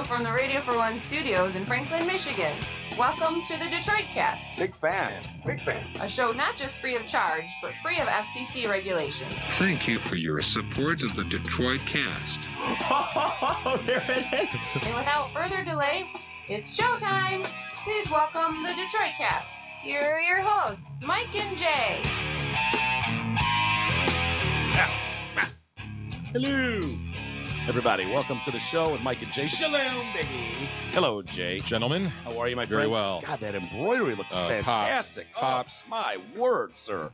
you from the Radio for One studios in Franklin, Michigan. Welcome to the Detroit Cast. Big fan. Big fan. A show not just free of charge, but free of FCC regulations. Thank you for your support of the Detroit Cast. Oh, there it is. And without further delay, it's showtime. Please welcome the Detroit Cast. Here are your hosts, Mike and Jay. Hello, everybody. Welcome to the show with Mike and Jay. Shalom, baby. Hello, Jay. Gentlemen. How are you, my friend? Very well. God, that embroidery looks fantastic. Pops. Oh, my word, sir.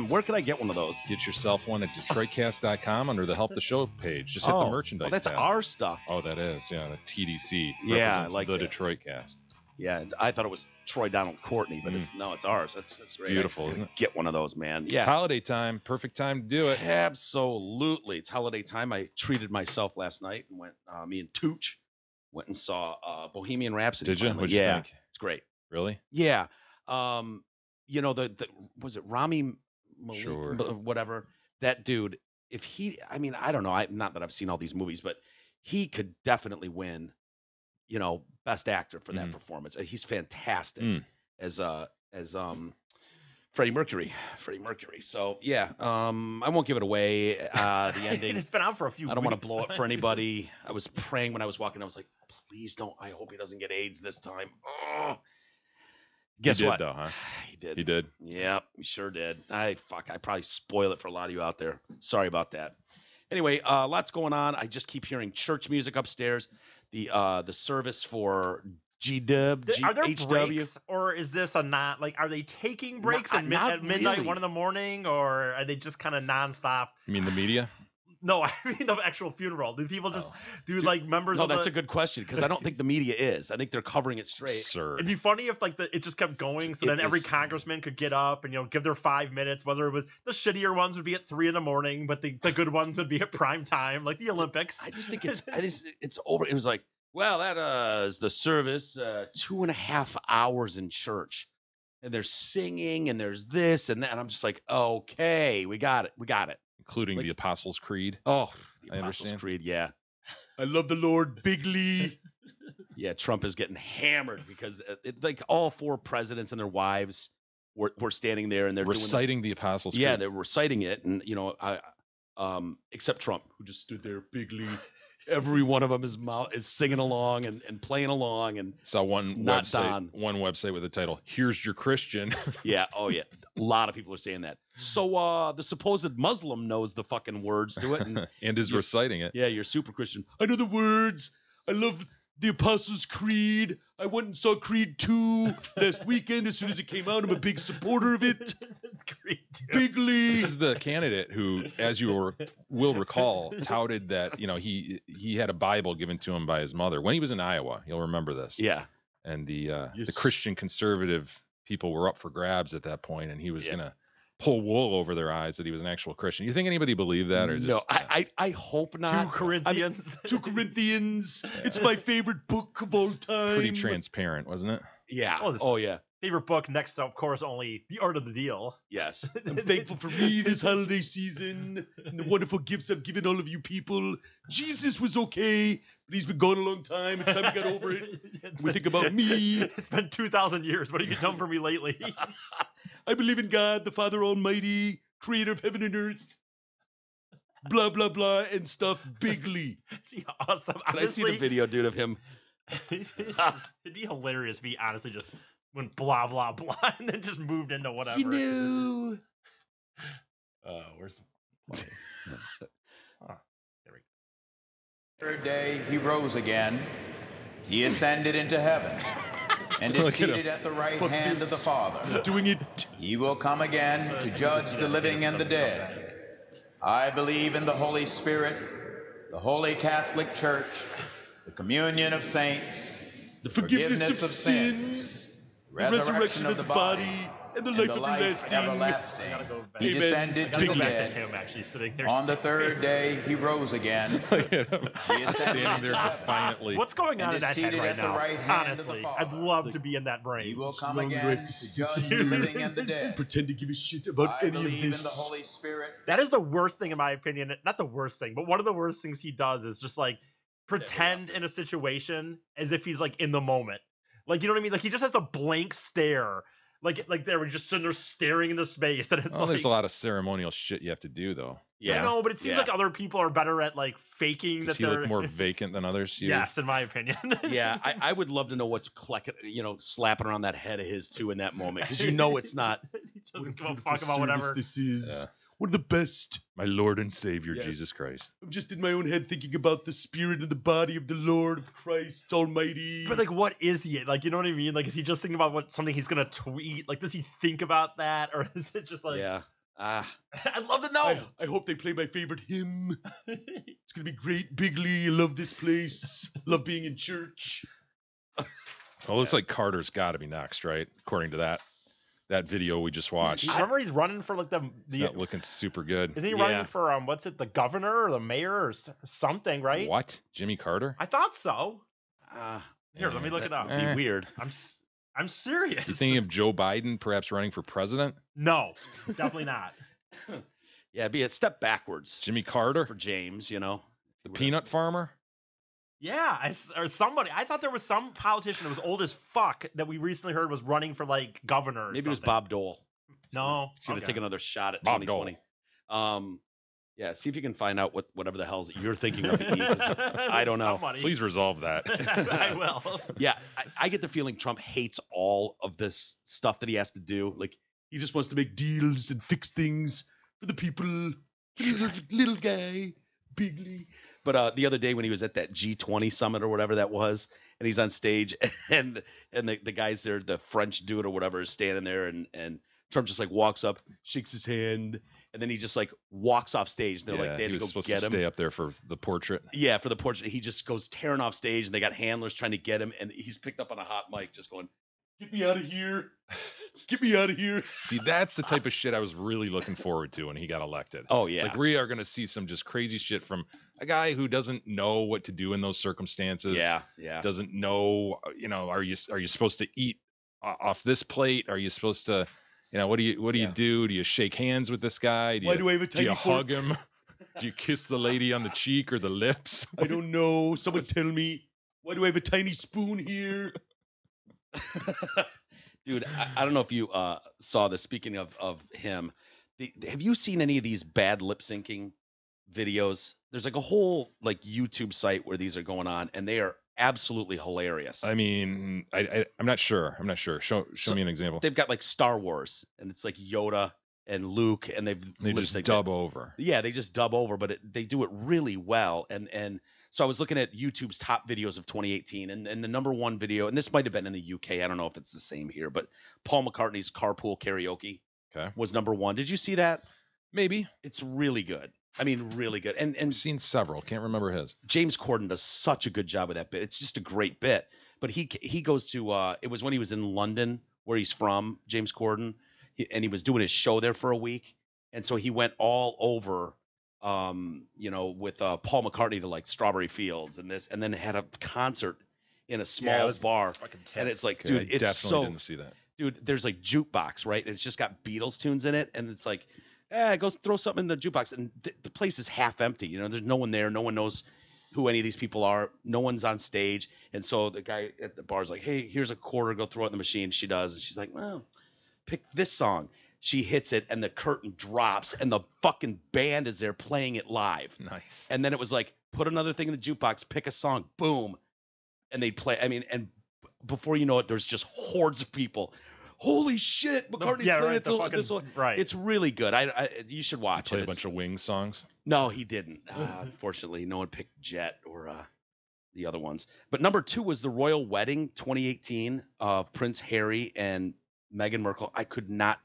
Where can I get one of those? Get yourself one at DetroitCast.com under the Help the Show page. Just hit the merchandise that's tab. our stuff. Oh, that is. Yeah, the TDC. Yeah, represents like the that. Detroit Cast. Yeah, I thought it was Troy Donald Courtney, but it's ours. That's great. Beautiful, isn't it? Get one of those, man. Yeah. It's holiday time. Perfect time to do it. Absolutely. It's holiday time. I treated myself last night and went, me and Tooch went and saw Bohemian Rhapsody. Did you? Finally. What'd you think? It's great. Really? Yeah. You know, the was it Rami Malek, Sure. whatever, that dude, if he, I mean, I don't know, not that I've seen all these movies, but he could definitely win, you know, best actor for that performance. He's fantastic as Freddie Mercury. So yeah, I won't give it away. The ending. It's been out for a few weeks. I don't want to blow it for anybody. I was praying when I was walking. I was like, please don't. I hope he doesn't get AIDS this time. Oh. Guess he did, what? Though, huh? He did. He did. Yep, he sure did. I probably spoil it for a lot of you out there. Sorry about that. Anyway, lots going on. I just keep hearing church music upstairs. The service for G-Dub, Are there HW. breaks, or is this a not like? Are they taking breaks at midnight, really. 1 a.m, or are they just kind of nonstop? You mean the media? No, I mean the actual funeral. Do people just do like members? No, of that's a good question because I don't think the media is. I think they're covering it straight. Sir. It'd be funny if like it just kept going, so then every congressman could get up and give their 5 minutes. Whether it was the shittier ones would be at 3 a.m, but the good ones would be at prime time, like the Olympics. I just think it's over. It was like, well, that is the service, 2.5 hours in church, and they're singing and there's this and that, and I'm just like, okay, we got it. Including the Apostles' Creed. Oh, the I Apostles' understand. Creed, yeah. I love the Lord bigly. Yeah, Trump is getting hammered because like all 4 presidents and their wives were standing there and they're reciting the Apostles' Creed. Yeah, they're reciting it, and except Trump, who just stood there bigly. Every one of them is singing along and playing along, and saw one website with the title "Here's Your Christian." Yeah, oh yeah, a lot of people are saying that. So the supposed Muslim knows the fucking words to it and is reciting it. Yeah, you're super Christian. I know the words. I love the Apostles' Creed. I went and saw Creed 2 last weekend. As soon as it came out, I'm a big supporter of it. Creed 2. Bigly. This is the candidate who, as you will recall, touted that he had a Bible given to him by his mother when he was in Iowa. You'll remember this. Yeah. And the Christian conservative people were up for grabs at that point, and he was gonna pull wool over their eyes that he was an actual Christian. You think anybody believed that, or just, no? I hope not. 2 Corinthians. 2 Corinthians. It's my favorite book of all time. Pretty transparent, wasn't it? Yeah. Well, oh yeah. Favorite book next to, of course, only The Art of the Deal. Yes. I'm thankful for me this holiday season and the wonderful gifts I've given all of you people. Jesus was okay, but he's been gone a long time. It's time we got over it. We think about me. It's been 2,000 years. What have you done for me lately? I believe in God, the Father Almighty, creator of heaven and earth. Blah, blah, blah, and stuff bigly. Awesome. Can I see the video, dude, of him? It'd be hilarious if he honestly just went blah, blah, blah, and then just moved into whatever. You knew. Where's the there we go. Third day he rose again. He ascended into heaven and is seated at the right hand of the Father. Doing it. He will come again to judge the living and the dead. I believe in the Holy Spirit, the Holy Catholic Church, the communion of saints, the forgiveness of sins, the resurrection of the body, and the life everlasting. He descended to the dead. Him actually sitting there. On the third day he rose again. Standing there defiantly. What's going on in that head right now? Honestly, I'd love to be in that brain. He will come again to judge the living and the dead. Pretend to give a shit about any of believe this. in the Holy Spirit. That is the worst thing in my opinion. Not the worst thing, but one of the worst things he does is just like pretend in a situation as if he's like in the moment. Like, you know what I mean? Like he just has a blank stare. Like we're just sitting there staring into space, and it's there's a lot of ceremonial shit you have to do, though. Yeah, I know, but it seems like other people are better at like faking Does that he they're look more vacant than others? Yes, in my opinion. Yeah, I would love to know what's slapping around that head of his too in that moment, because it's not. He doesn't give a fuck about whatever. This is one of the best. My Lord and Savior, Jesus Christ. I'm just in my own head thinking about the spirit and the body of the Lord of Christ Almighty. But like, what is he? Like, you know what I mean? Like, is he just thinking about something he's gonna tweet? Like, does he think about that, or is it just like? Yeah. I'd love to know. I hope they play my favorite hymn. It's gonna be great, Bigley. I love this place. Love being in church. Well, it's like Carter's got to be next, right? According to that video we just watched. Remember, he's running for like the not looking super good. Isn't he running for what's it, the governor or the mayor or something, right? What? Jimmy Carter? I thought so. Here, let me look it up. That'd be weird. I'm serious. You thinking of Joe Biden perhaps running for president? No, definitely not. Yeah, it'd be a step backwards. Jimmy Carter for James, the peanut farmer. Yeah, or somebody. I thought there was some politician that was old as fuck that we recently heard was running for like governor. Maybe it was Bob Dole. No, he's gonna take another shot at Bob 2020. Dole. Yeah, see if you can find out whatever the hell you're thinking of. I don't know. Somebody. Please resolve that. I will. Yeah, I get the feeling Trump hates all of this stuff that he has to do. Like he just wants to make deals and fix things for the people. Little guy, Bigley. But the other day when he was at that G20 summit or whatever that was, and he's on stage, and the guys there, the French dude or whatever, is standing there, and Trump just like walks up, shakes his hand, and then he just like walks off stage. They're like, they had to go supposed get to him. Stay up there for the portrait. Yeah, for the portrait. He just goes tearing off stage, and they got handlers trying to get him, and he's picked up on a hot mic, just going, "Get me out of here! Get me out of here!" See, that's the type of shit I was really looking forward to when he got elected. Oh yeah, it's like we are going to see some just crazy shit from a guy who doesn't know what to do in those circumstances. Yeah. Doesn't know, are you supposed to eat off this plate? Are you supposed to, what do you do? Do you shake hands with this guy? Why do I have a tiny Do you hug him? Do you kiss the lady on the cheek or the lips? I don't know. Someone tell me. Why do I have a tiny spoon here? Dude, I don't know if you saw this. Speaking of him, have you seen any of these bad lip syncing videos? There's like a whole like YouTube site where these are going on, and they are absolutely hilarious. I mean, I'm not sure. Show me an example. They've got like Star Wars, and it's like Yoda and Luke, and they just dub over. Yeah, they just dub over, but they do it really well. And so I was looking at YouTube's top videos of 2018, and the number one video, and this might have been in the UK. I don't know if it's the same here, but Paul McCartney's Carpool Karaoke was number one. Did you see that? Maybe. It's really good. I mean, really good. And I've seen several. Can't remember his. James Corden does such a good job with that bit. It's just a great bit. But he goes to it was when he was in London, where he's from, James Corden, and he was doing his show there for a week, and so he went all over, with Paul McCartney to like Strawberry Fields and this, and then had a concert in a small bar, and it's like, dude, I definitely didn't see that. Dude, there's like jukebox, right? And it's just got Beatles tunes in it, and it's like, go throw something in the jukebox, and the place is half empty. There's no one there. No one knows who any of these people are. No one's on stage, and so the guy at the bar is like, "Hey, here's a quarter. Go throw it in the machine." She does, and she's like, "Well, pick this song." She hits it, and the curtain drops, and the fucking band is there playing it live. Nice. And then it was like, put another thing in the jukebox, pick a song, boom, and they'd play. I mean, and before you know it, there's just hordes of people. Holy shit, McCartney's playing it. This one. Right. It's really good. You should watch Play it. a bunch of Wings songs. No, he didn't. Unfortunately, no one picked Jet or the other ones. But number 2 was the Royal Wedding 2018 of Prince Harry and Meghan Markle. I could not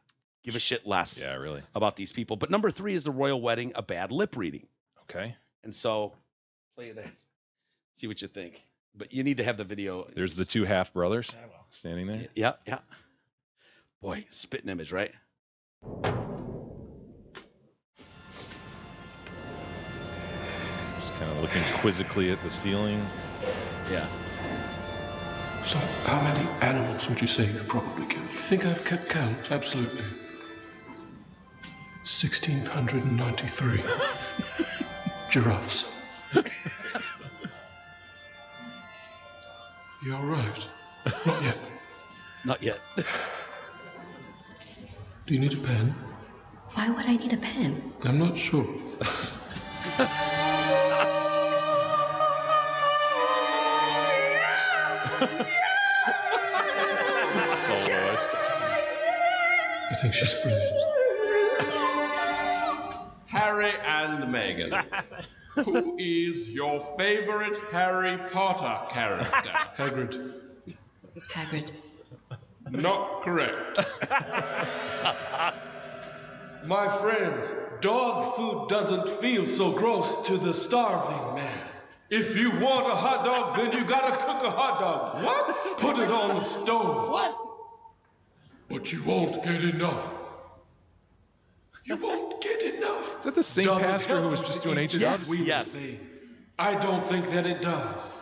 give a shit less about these people. But number 3 is the Royal Wedding, a bad lip reading. Okay. And so play that. See what you think. But you need to have the video. There's the 2 half brothers standing there. Yeah. Boy, spitting image, right? Just kind of looking quizzically at the ceiling. Yeah. So, how many animals would you say you've probably killed? You think I've kept count? Absolutely. 1,693. Giraffes. He arrived. Not yet. Not yet. Do you need a pen? Why would I need a pen? I'm not sure. Soloist. I think she's brilliant. Harry and Meghan. Who is your favorite Harry Potter character? Hagrid. Hagrid. Not correct. My friends, dog food doesn't feel so gross to the starving man. If you want a hot dog, then you gotta cook a hot dog. What? Put it on the stove. What? But you won't get enough. You won't get enough. Is that the same Does it pastor who help was to just doing eat H-dubs? just Yes. weekly? I don't think that it does.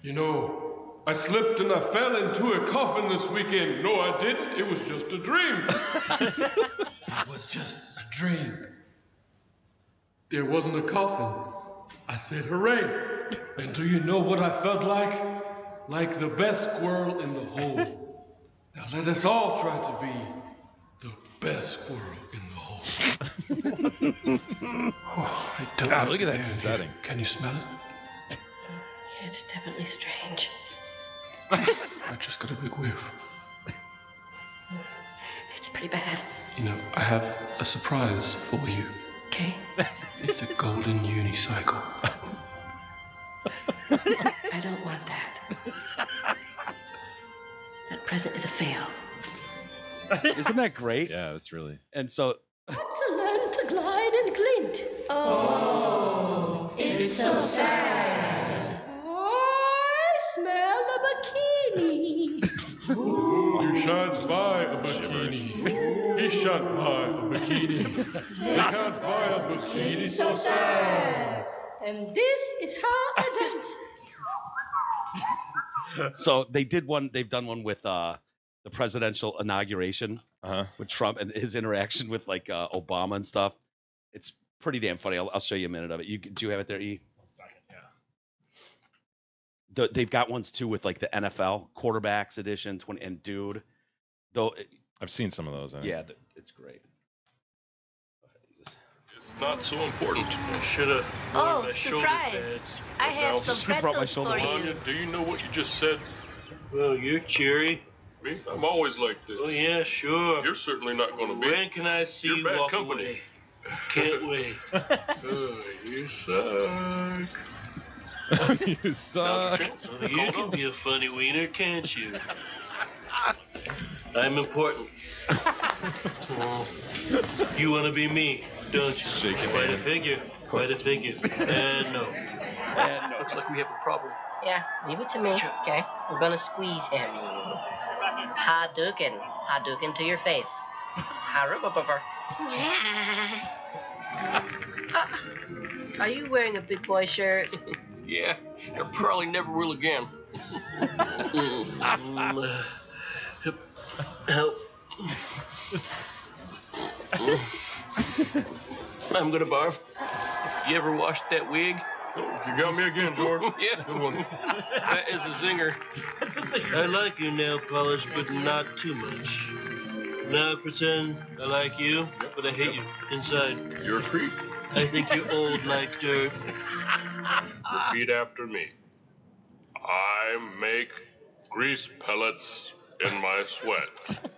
You know, I slipped and I fell into a coffin this weekend. No, I didn't. It was just a dream. It was just a dream. There wasn't a coffin. I said hooray. And do you know what I felt like? Like the best squirrel in the hole. Now let us all try to be the best squirrel in the hole. Oh, I don't God, like look at the that air setting. here. Can you smell it? It's definitely strange. I just got a big whiff. It's pretty bad. You know, I have a surprise for you. Okay? It's a golden unicycle. I don't want that. That present is a fail. Isn't that great? Yeah, that's really. And so To learn to glide and glint. Oh, it's so sad. I smell a bikini. You shines by a bikini. He shot by a bikini. They can't buy a bikini so sad. And this is how I dance. so they've done one with the presidential inauguration with Trump and his interaction with like Obama and stuff. It's pretty damn funny. I'll show you a minute of it. Do you have it there, E? 1 second, yeah. They've got ones too with like the NFL quarterbacks edition, and dude, though. I've seen some of those. I think. Yeah, it's great. It's not so important. I should have Oh, surprise. I have some pretzels for you. Do you know what you just said? Well, you're cheery. Me? I'm always like this. Oh, yeah, sure. You're certainly not going to be. When can I see You're you bad walk company. away? Can't wait. Oh, you suck. You suck. Well, you can be a funny wiener, can't you? I'm important. You want to be me, don't you? Shaking Quite hands. a figure. Quite a figure. And no. And no. Looks like we have a problem. Yeah, leave it to me, okay? We're gonna squeeze him. Hadouken. Hadouken to your face. Harubabubber. Are you wearing a big boy shirt? Yeah, I probably never will again. Help. I'm gonna barf. You ever washed that wig? You got me again, George. Yeah. Good one. That is a zinger. I like your nail polish, but not too much. Now pretend I like you, but I hate you inside. You're a creep. I think you're old like dirt. Repeat after me. I make grease pellets in my sweat.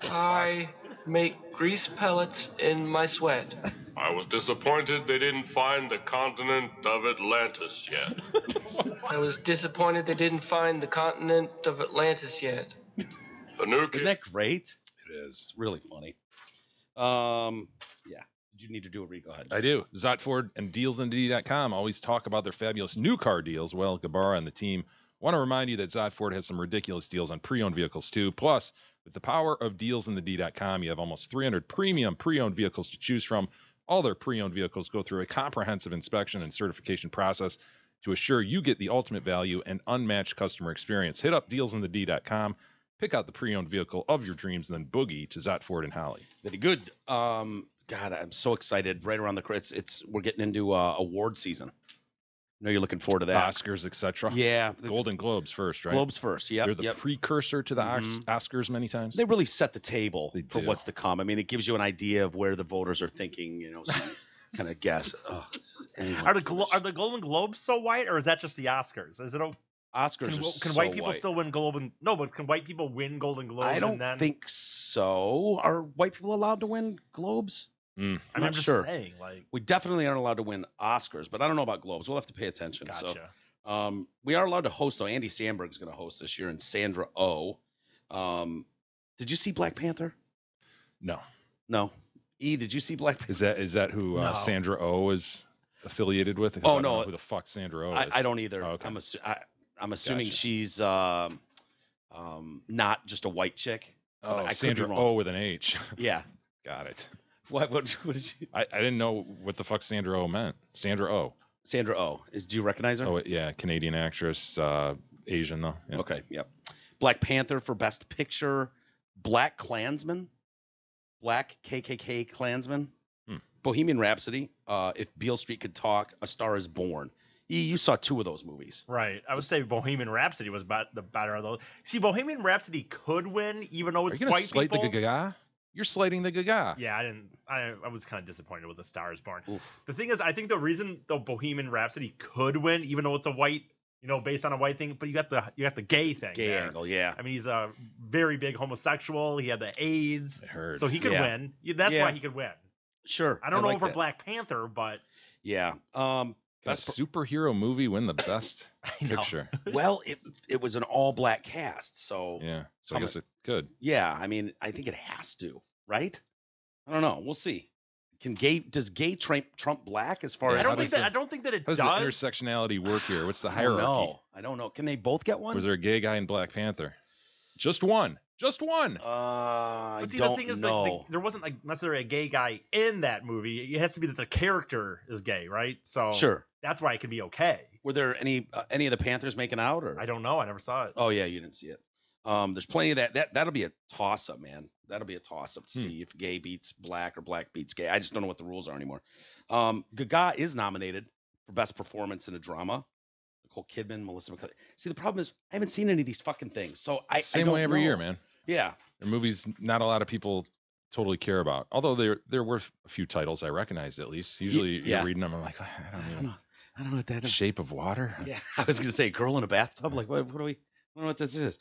I make grease pellets in my sweat. I was disappointed they didn't find the continent of Atlantis yet. I was disappointed they didn't find the continent of Atlantis yet. The new Isn't that great? It is. It's really funny. Yeah. Did you need to do a read? Go ahead. I do. Zotford and DealsInD.com always talk about their fabulous new car deals. Well, Gabara and the team want to remind you that Zotford has some ridiculous deals on pre-owned vehicles too. Plus, with the power of DealsInD.com, you have almost 300 premium pre-owned vehicles to choose from. All their pre-owned vehicles go through a comprehensive inspection and certification process to assure you get the ultimate value and unmatched customer experience. Hit up DealsInD.com, pick out the pre-owned vehicle of your dreams, and then boogie to Zotford and Holly. Very good. God, I'm so excited. Right around the we're getting into award season. know you're looking forward to that. Oscars, etc. Yeah. The Golden Globes first, right? Globes first, yep. They're the precursor to the Mhm. Oscars many times. They really set the table They for do. what's to come. I mean, it gives you an idea of where the voters are thinking, so you kind of guess. Oh, anyway. Are the Golden Globes so white, or is that just the Oscars? Is it Oscars can are white so people white. still win but can white people win Golden Globes? I don't and then... think so. Are white people allowed to win Globes? Mm. I'm just sure. saying, like, We definitely aren't allowed to win Oscars, but I don't know about Globes. We'll have to pay attention. gotcha. So, we are allowed to host, though. Andy Samberg's going to host this year, and Sandra Oh. Did you see Black Panther? No. No. E, did you see Black Panther? Is that who No. Sandra Oh is affiliated with? 'Cause Oh, I don't no. know who the fuck Sandra Oh is. I don't either. Oh, okay. I'm assuming Gotcha. she's not just a white chick. Oh, I could be Sandra wrong. Oh with an H. Yeah. Got it. What did you? I didn't know what the fuck Sandra Oh meant. Sandra Oh. Sandra Oh. Do you recognize her? Oh, yeah. Canadian actress. Asian, though. Yeah. Okay. Yep. Black Panther for Best Picture. Black Klansman. Black KKK Klansman. Bohemian Rhapsody. If Beale Street Could Talk. A Star Is Born. You saw two of those movies. Right. I would say Bohemian Rhapsody was the better of those. See, Bohemian Rhapsody could win, even though Are it's you going to white slight people. the Gaga? You're slighting the Gaga. Yeah, I was kind of disappointed with The Star Is Born. Oof. The thing is, I think the reason the Bohemian Rhapsody could win, even though it's a white, based on a white thing, but you got the gay thing. Gay there. angle, yeah. I mean, he's a very big homosexual. He had the AIDS, I heard. so he could Yeah. win. That's Yeah. why he could win. Sure. I don't know like over that. Black Panther, but Yeah. Best superhero movie win the best I know. picture. Well, it was an all black cast, so Yeah. So I guess it could. yeah. I mean, I think it has to, right? I don't know. We'll see. Does gay trump black as far Yeah, as I don't think that it How does does. the intersectionality work here? What's the I hierarchy? don't know. I don't know. Can they both get one? Was there a gay guy in Black Panther? Just one. Just one. I But see, don't the thing is, know. like, there wasn't like necessarily a gay guy in that movie. It has to be that the character is gay, right? So Sure. that's why it could be okay. Were there any of the Panthers making out, or I don't know. I never saw it. Oh yeah, you didn't see it. There's plenty of that. That'll be a toss up, man. That'll be a toss up to see if gay beats black or black beats gay. I just don't know what the rules are anymore. Gaga is nominated for best performance in a drama. Nicole Kidman, Melissa McCarthy. See, the problem is I haven't seen any of these fucking things, so I Same don't way every year, know. man. Yeah. They're movies not a lot of people totally care about. Although there were a few titles I recognized at least. Usually yeah. you're reading them, I'm like, I don't know. I don't know what that is. Shape of Water? Yeah, I was gonna say Girl in a Bathtub. Like, what do we? I don't know what this is.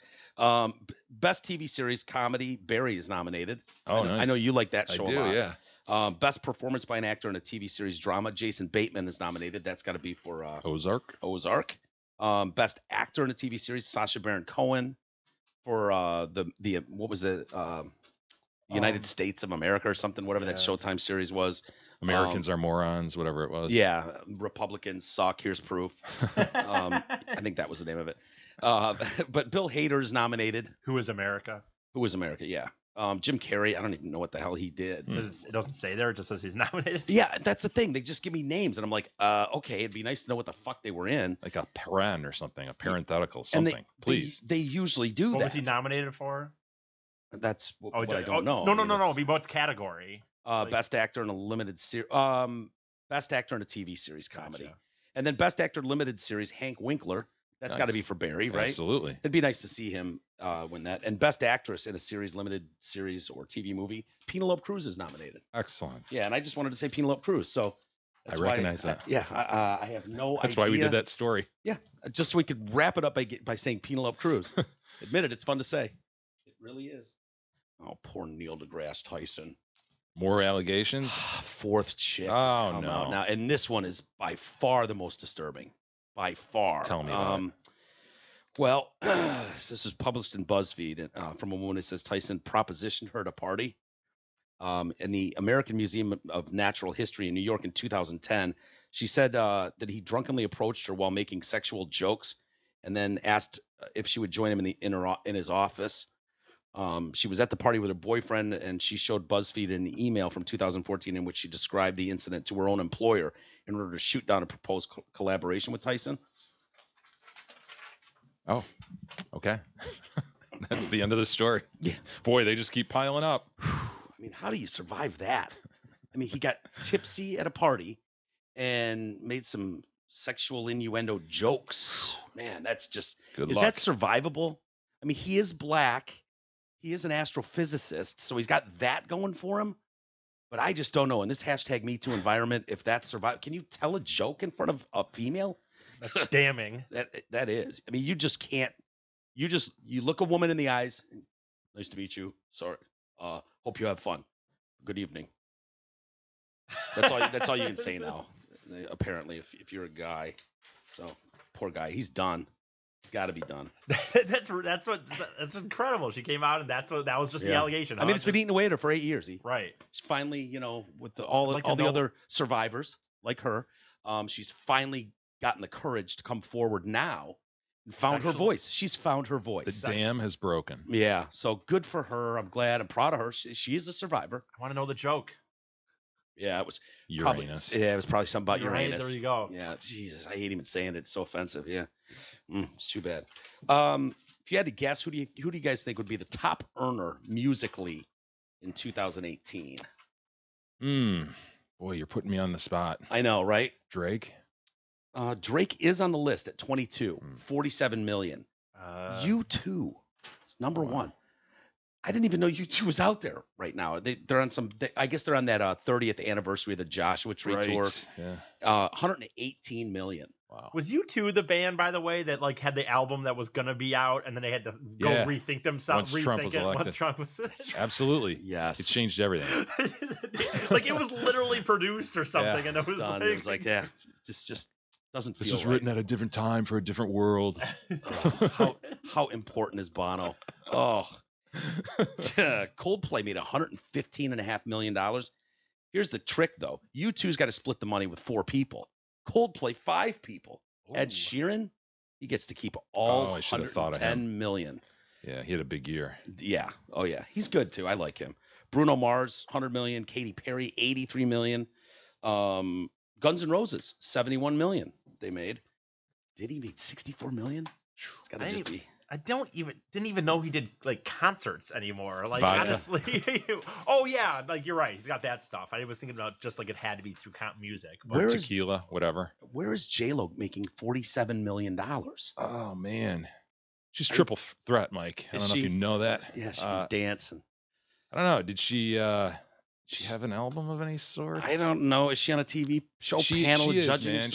Best TV series comedy. Barry is nominated. Oh, I nice. know you like that I show do, a lot. yeah. Best performance by an actor in a TV series drama. Jason Bateman is nominated. That's got to be for Ozark. Best actor in a TV series. Sacha Baron Cohen for the what was it? United States of America or something. Whatever that Showtime series was. Americans are morons, whatever it was. Yeah, Republicans suck. Here's proof. I think that was the name of it. But Bill Hader's nominated. Who is America? Who is America? Yeah. Jim Carrey. I don't even know what the hell he did. It doesn't say there. It just says he's nominated. Yeah, that's the thing. They just give me names, and I'm like, okay, it'd be nice to know what the fuck they were in. Like a paren or something, a parenthetical And something. Please. They usually do What that. was he nominated for? That's what I don't know. No, I mean, no. it's, Be both category. Best actor in a limited series. Best actor in a TV series comedy. Gotcha. And then best actor limited series, Hank Winkler. That's got to be for Barry, right? Absolutely. It'd be nice to see him win that. And best actress in a series, limited series, or TV movie, Penelope Cruz is nominated. Excellent. Yeah, and I just wanted to say Penelope Cruz. So I recognize that. I have no idea. That's why we did that story. Yeah, just so we could wrap it up by saying Penelope Cruz. Admit it, it's fun to say. It really is. Oh, poor Neil deGrasse Tyson. More allegations? Fourth chick has Oh, come no. out now, and this one is by far the most disturbing. By far. Tell me about it. Well, this is published in BuzzFeed from a woman that says Tyson propositioned her at a party in the American Museum of Natural History in New York in 2010. She said that he drunkenly approached her while making sexual jokes, and then asked if she would join him in his office. She was at the party with her boyfriend, and she showed BuzzFeed an email from 2014 in which she described the incident to her own employer in order to shoot down a proposed collaboration with Tyson. Oh, okay. That's the end of the story. Yeah. Boy, they just keep piling up. I mean, how do you survive that? I mean, he got tipsy at a party and made some sexual innuendo jokes. Man, that's just Good is luck. that survivable? I mean, he is black. He is an astrophysicist, so he's got that going for him. But I just don't know. In this hashtag #MeToo environment, if that's survive, can you tell a joke in front of a female? That's damning. That is. I mean, you just can't. You look a woman in the eyes. Nice to meet you. Sorry. Hope you have fun. Good evening. That's all you can say now. Apparently, if you're a guy. So poor guy. He's done. He's got to be done. That's incredible. She came out and that was just the allegation. I mean, it's been eating away at her for 8 years. Right. She's finally, with all the other survivors like her, she's finally gotten the courage to come forward now and found her voice. She's found her voice. The dam has broken. Yeah. So good for her. I'm glad. I'm proud of her. She is a survivor. I want to know the joke. Yeah, it was Uranus. It was probably something about Uranus. There you go. Yeah, Jesus, I hate even saying it. It's so offensive. Yeah, it's too bad. If you had to guess, who do you guys think would be the top earner musically in 2018? Boy, you're putting me on the spot. I know, right? Drake. Drake is on the list at 22, 47 million. U2 is number one. I didn't even know U2 was out there right now. They're on I guess they're on that 30th anniversary of the Joshua Tree tour. Yeah. 118 million. Wow. Was U2 the band, by the way, that had the album that was gonna be out, and then they had to go rethink themselves? Once Trump was elected. Once Trump was Absolutely. Yes. It changed everything. It was literally produced or something, and it was done. It was just doesn't feel. This was right. written at a different time for a different world. How important is Bono? Oh. Coldplay made $115.5 million. Here's the trick, though. U2's got to split the money with 4 people. Coldplay, 5 people. Ooh. Ed Sheeran, he gets to keep all $110 million. Yeah, he had a big year. Yeah. Oh, yeah. He's good, too. I like him. Bruno Mars, $100 million. Katy Perry, $83 million. Guns N' Roses, $71 million they made. Diddy made $64 million? It's got to just be... I didn't even know he did concerts anymore. Vodka. Honestly. Oh yeah, you're right. He's got that stuff. I was thinking about just it had to be through music. Or tequila, whatever. Where is J-Lo making $47 million? Oh man. She's triple threat, Mike. I don't know if you know that. Yeah, she can dance. I don't know. Did she have an album of any sort? I don't know. Is she on a TV show panel judging? Man.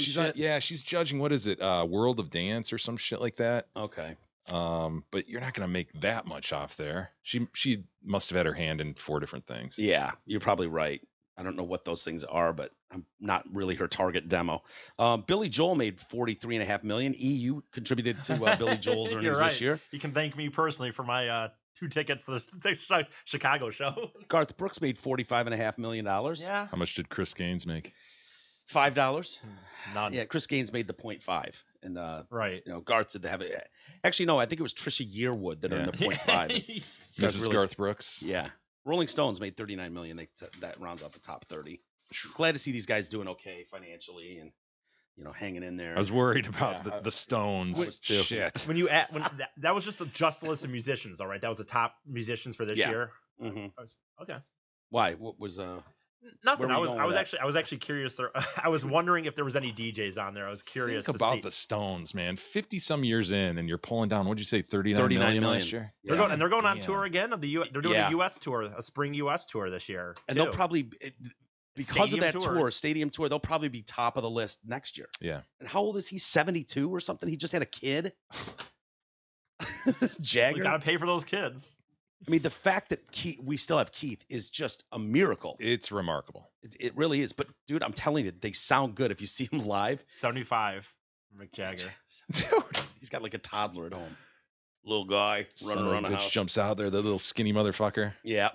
She's judging. What is it? World of Dance or some shit like that. Okay. But you're not gonna make that much off there. She must have had her hand in 4 different things. Yeah, you're probably right. I don't know what those things are, but I'm not really her target demo. Billy Joel made $43.5 million. EU contributed to Billy Joel's earnings this year. You can thank me personally for my 2 tickets to the Chicago show. Garth Brooks made $45.5 million. Yeah. How much did Chris Gaines make? $5. None. Yeah, Chris Gaines made the 0.5. And right. Garth did have it. Actually, no, I think it was Trisha Yearwood that earned the 0.5. This is Garth Brooks. Yeah. Rolling Stones made $39 million. That rounds out the top 30. Glad to see these guys doing okay financially and hanging in there. I was worried about the Stones. Shit. When that was just the list of musicians, all right. That was the top musicians for this year. Mm-hmm. Okay. Why? What was Nothing. I was actually curious. I was wondering if there was any DJs on there. I was curious about the Stones, man. 50 some years in, and you're pulling down. What'd you say? 39 million last year. Yeah. They're going on tour again of the U. They're doing a U.S. tour, a spring U.S. tour this year. And they'll probably because of that stadium tour, they'll probably be top of the list next year. Yeah. And how old is he? 72 or something? He just had a kid. Jagger. We gotta pay for those kids. I mean, the fact that we still have Keith is just a miracle. It's remarkable. It really is. But, dude, I'm telling you, they sound good if you see them live. 75, Mick Jagger. Dude, he's got like a toddler at home. Little guy running around the house. Jumps out there, the little skinny motherfucker. Yeah.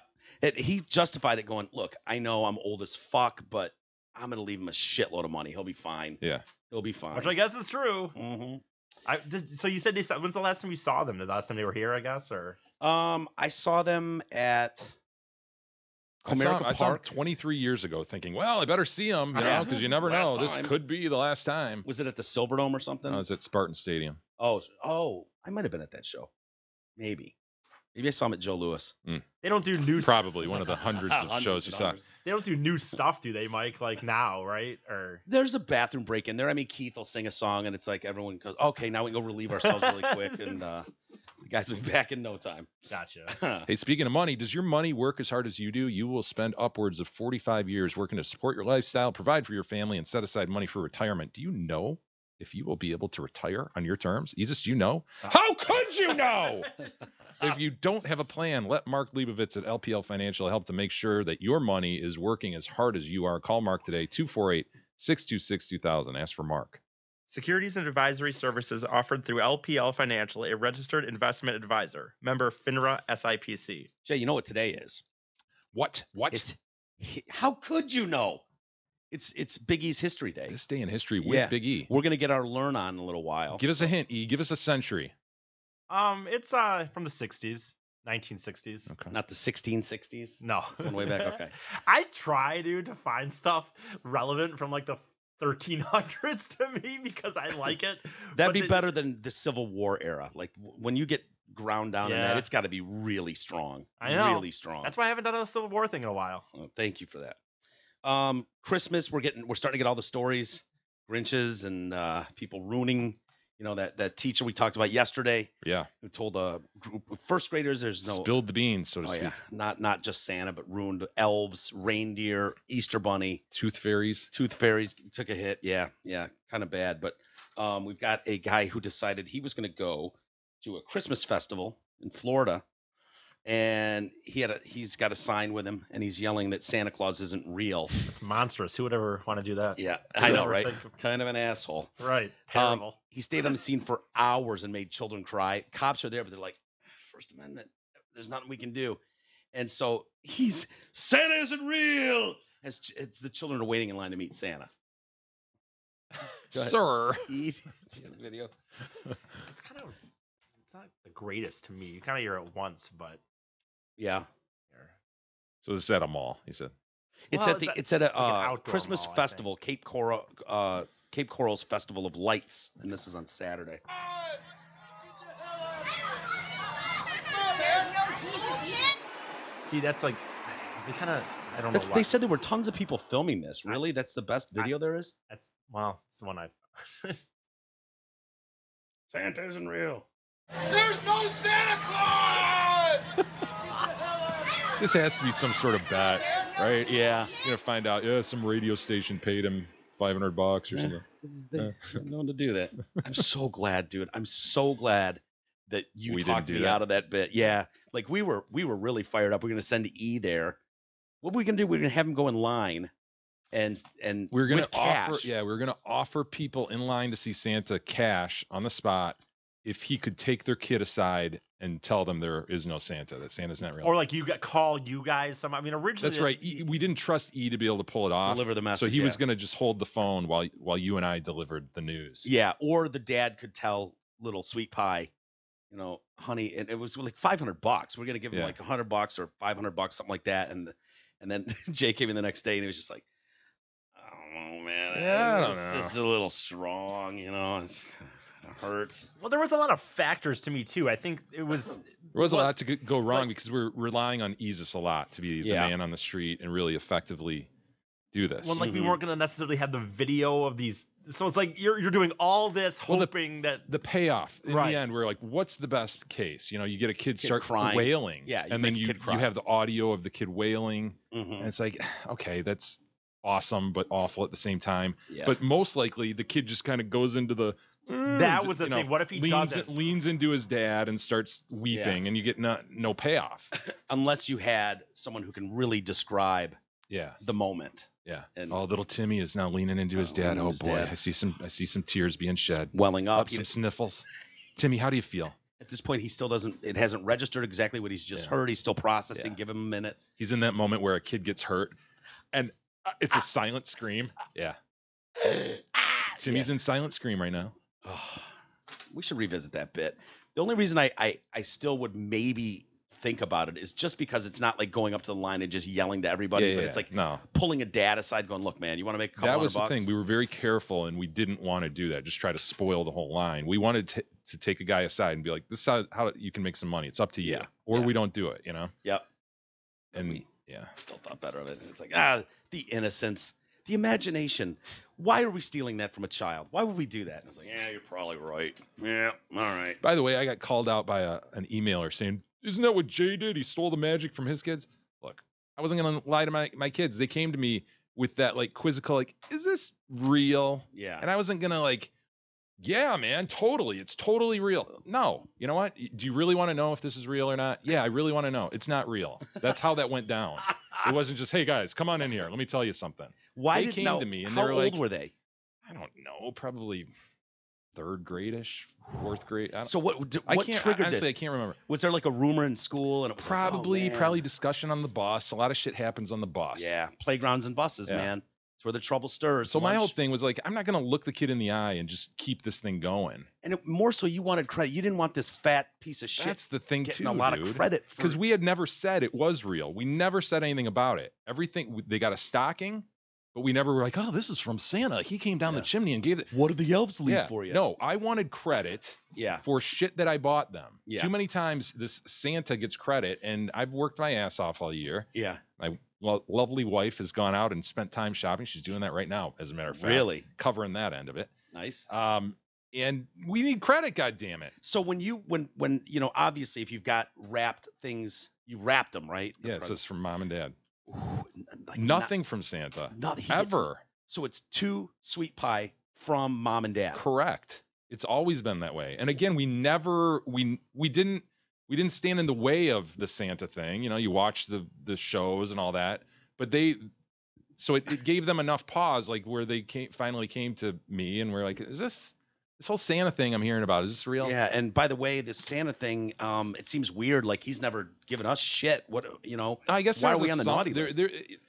He justified it going, look, I know I'm old as fuck, but I'm going to leave him a shitload of money. He'll be fine. Yeah. He'll be fine. Which I guess is true. Mm-hmm. So you said when's the last time you saw them? The last time they were here, I guess, or? I saw them at Comerica Park. I saw them 23 years ago thinking, well, I better see them, because you never know. This could be the last time. Was it at the Silverdome or something? I was at Spartan Stadium. Oh, I might have been at that show. Maybe. Maybe I saw him at Joe Louis. They don't do new. Probably one of the hundreds of shows you saw. They don't do new stuff, do they, Mike? Like now, right? Or there's a bathroom break in there. I mean, Keith will sing a song, and it's like everyone goes, "Okay, now we can go relieve ourselves really quick," and the guys will be back in no time. Gotcha. Hey, speaking of money, does your money work as hard as you do? You will spend upwards of 45 years working to support your lifestyle, provide for your family, and set aside money for retirement. Do you know if you will be able to retire on your terms? Isis, do you know? How could you know? If you don't have a plan, let Mark Leibovitz at LPL Financial help to make sure that your money is working as hard as you are. Call Mark today, 248-626-2000. Ask for Mark. Securities and advisory services offered through LPL Financial, a registered investment advisor. Member FINRA SIPC. Jay, you know what today is? What? How could you know? It's Big E's History Day. This day in history with Big E. We're going to get our learn on in a little while. Give us a hint, E. Give us a century. It's from the 60s, 1960s. Okay. Not the 1660s? No. Going way back, okay. I try, dude, to find stuff relevant from like the 1300s to me because I like it. That'd be better than the Civil War era. Like when you get ground down in that, it's got to be really strong. I know. Really strong. That's why I haven't done a Civil War thing in a while. Well, thank you for that. Christmas, we're starting to get all the stories, Grinches and people ruining, that teacher we talked about yesterday. Yeah. Who told a group of first graders there's no spilled the beans, so to speak. Yeah. Not just Santa, but ruined elves, reindeer, Easter bunny, tooth fairies. Tooth fairies took a hit. Yeah, kind of bad. But we've got a guy who decided he was going to go to a Christmas festival in Florida. And he's got a sign with him, and he's yelling that Santa Claus isn't real. It's monstrous. Who would ever want to do that? Yeah, I know, right? Kind of an asshole. Right. Terrible. He stayed on the scene for hours and made children cry. Cops are there, but they're like, First Amendment, there's nothing we can do. And so Santa isn't real. It's the children are waiting in line to meet Santa. Sir. Video. It's not the greatest to me. You kind of hear it once, but yeah. So this is at a mall, he said. It's at a Christmas mall, festival, Cape Coral's Festival of Lights, and this is on Saturday. See, that's like they kind of I don't know. They said there were tons of people filming this. Really, that's the best video there is. It's the one I've. Santa isn't real. There's no Santa Claus! This has to be some sort of bet, right? Yeah. You're going to find out, some radio station paid him $500 or something. They known to do that. I'm so glad, dude. I'm so glad that you talked me out of that bit. Yeah. Like we were really fired up. We're going to send E there. What we're going to do, we're going to have him go in line and we're going to offer people in line to see Santa cash on the spot if he could take their kid aside and tell them there is no Santa, that Santa's not real. Or like call you guys some. I mean, originally that's right. We didn't trust E to be able to pull it off. Deliver the message. So he was going to just hold the phone while you and I delivered the news. Yeah. Or the dad could tell little sweet pie, honey, and it was like $500. We're going to give him like $100 or $500, something like that. And then Jay came in the next day and he was just like, I don't know, man. Yeah, it's just a little strong, It hurts. Well, there was a lot of factors to me too. I think it was there was a lot to go wrong because we're relying on Isis a lot to be the man on the street and really effectively do this. Well, we weren't going to necessarily have the video of these. So it's like you're doing all this hoping that the payoff in the end, we're like, what's the best case? You get a kid start crying. wailing, and then you have the audio of the kid wailing, and it's like, okay, that's awesome but awful at the same time. Yeah. But most likely the kid just kind of goes into the that was the thing. What if he leans into his dad and starts weeping, and you get no payoff, unless you had someone who can really describe the moment. Yeah. And little Timmy is now leaning into his dad. Oh boy, I see some tears being shed, welling up, some sniffles. Timmy, how do you feel? At this point, he still doesn't. It hasn't registered exactly what he's just heard. He's still processing. Give him a minute. He's in that moment where a kid gets hurt, and it's a silent scream. Yeah. Timmy's in silent scream right now. We should revisit that bit. The only reason I still would maybe think about it is just because it's not like going up to the line and just yelling to everybody, but it's like pulling a dad aside going, look, man, you want to make a couple That was $100 the thing. We were very careful, and we didn't want to do that, just try to spoil the whole line. We wanted to take a guy aside and be like, this is how you can make some money. It's up to you. Or we don't do it, you know? Yep. And we still thought better of it. It's like, the innocence, the imagination. Why are we stealing that from a child? Why would we do that? And I was like, yeah, you're probably right. Yeah, all right. By the way, I got called out by an emailer saying, isn't that what Jay did? He stole the magic from his kids. Look, I wasn't going to lie to my kids. They came to me with that like quizzical, like, is this real? Yeah. And I wasn't going to like, yeah, man, totally. It's totally real. No, you know what? Do you really want to know if this is real or not? Yeah, I really want to know. It's not real. That's how that went down. It wasn't just, hey guys, come on in here. Let me tell you something. Why they came to me and how they were like, old were they? I don't know, probably third grade-ish, fourth grade. So what triggered honestly, this? I can't remember. Was there like a rumor in school and it was probably like, discussion on the bus. A lot of shit happens on the bus. Yeah, playgrounds and buses, man. It's where the trouble stirs. So my whole thing was like, I'm not gonna look the kid in the eye and just keep this thing going. And more so, you wanted credit. You didn't want this fat piece of shit. That's the thing getting too, a lot of credit because we had never said it was real. We never said anything about it. Everything they got a stocking, but we never were like, oh, this is from Santa. He came down the chimney and gave it. What did the elves leave for you? No, I wanted credit. For shit that I bought them. Yeah. Too many times this Santa gets credit, and I've worked my ass off all year. Yeah. My lovely wife has gone out and spent time shopping. She's doing that right now, as a matter of fact. Really? Covering that end of it. Nice. And we need credit, goddammit. So when you know, obviously if you've got wrapped things, you wrapped them, right? It says from mom and dad. Like Nothing from Santa. Nothing. Ever. So it's 2 sweet pie from mom and dad. Correct. It's always been that way. And again, we didn't stand in the way of the Santa thing. You know, you watch the shows and all that, but so it gave them enough pause, like where they finally came to me and we're like, is this whole Santa thing I'm hearing about, is this real? Yeah. And by the way, this Santa thing, it seems weird. Like he's never given us shit. What, you know, I guess why are we on the naughty list?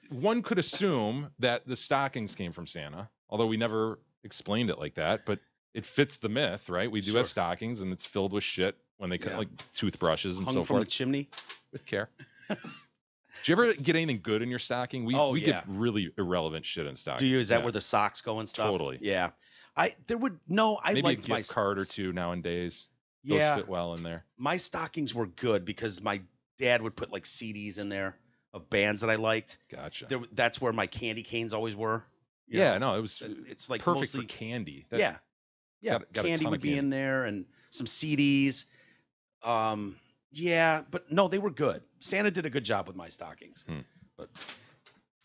One could assume that the stockings came from Santa, although we never explained it like that, but it fits the myth, right? We do have stockings and it's filled with shit when they cut like toothbrushes and Hung so from forth. the chimney with care. Do you ever get anything good in your stocking? We get really irrelevant shit in stockings. Do you? Is that where the socks go and stuff? Totally. Yeah. I maybe liked a my gift card or two nowadays. Yeah. Those fit well in there. My stockings were good because my dad would put like CDs in there of bands that I liked. Gotcha. That's where my candy canes always were. It's like perfect mostly, for candy. Yeah. Got candy would be in there and some CDs. But no, they were good. Santa did a good job with my stockings. But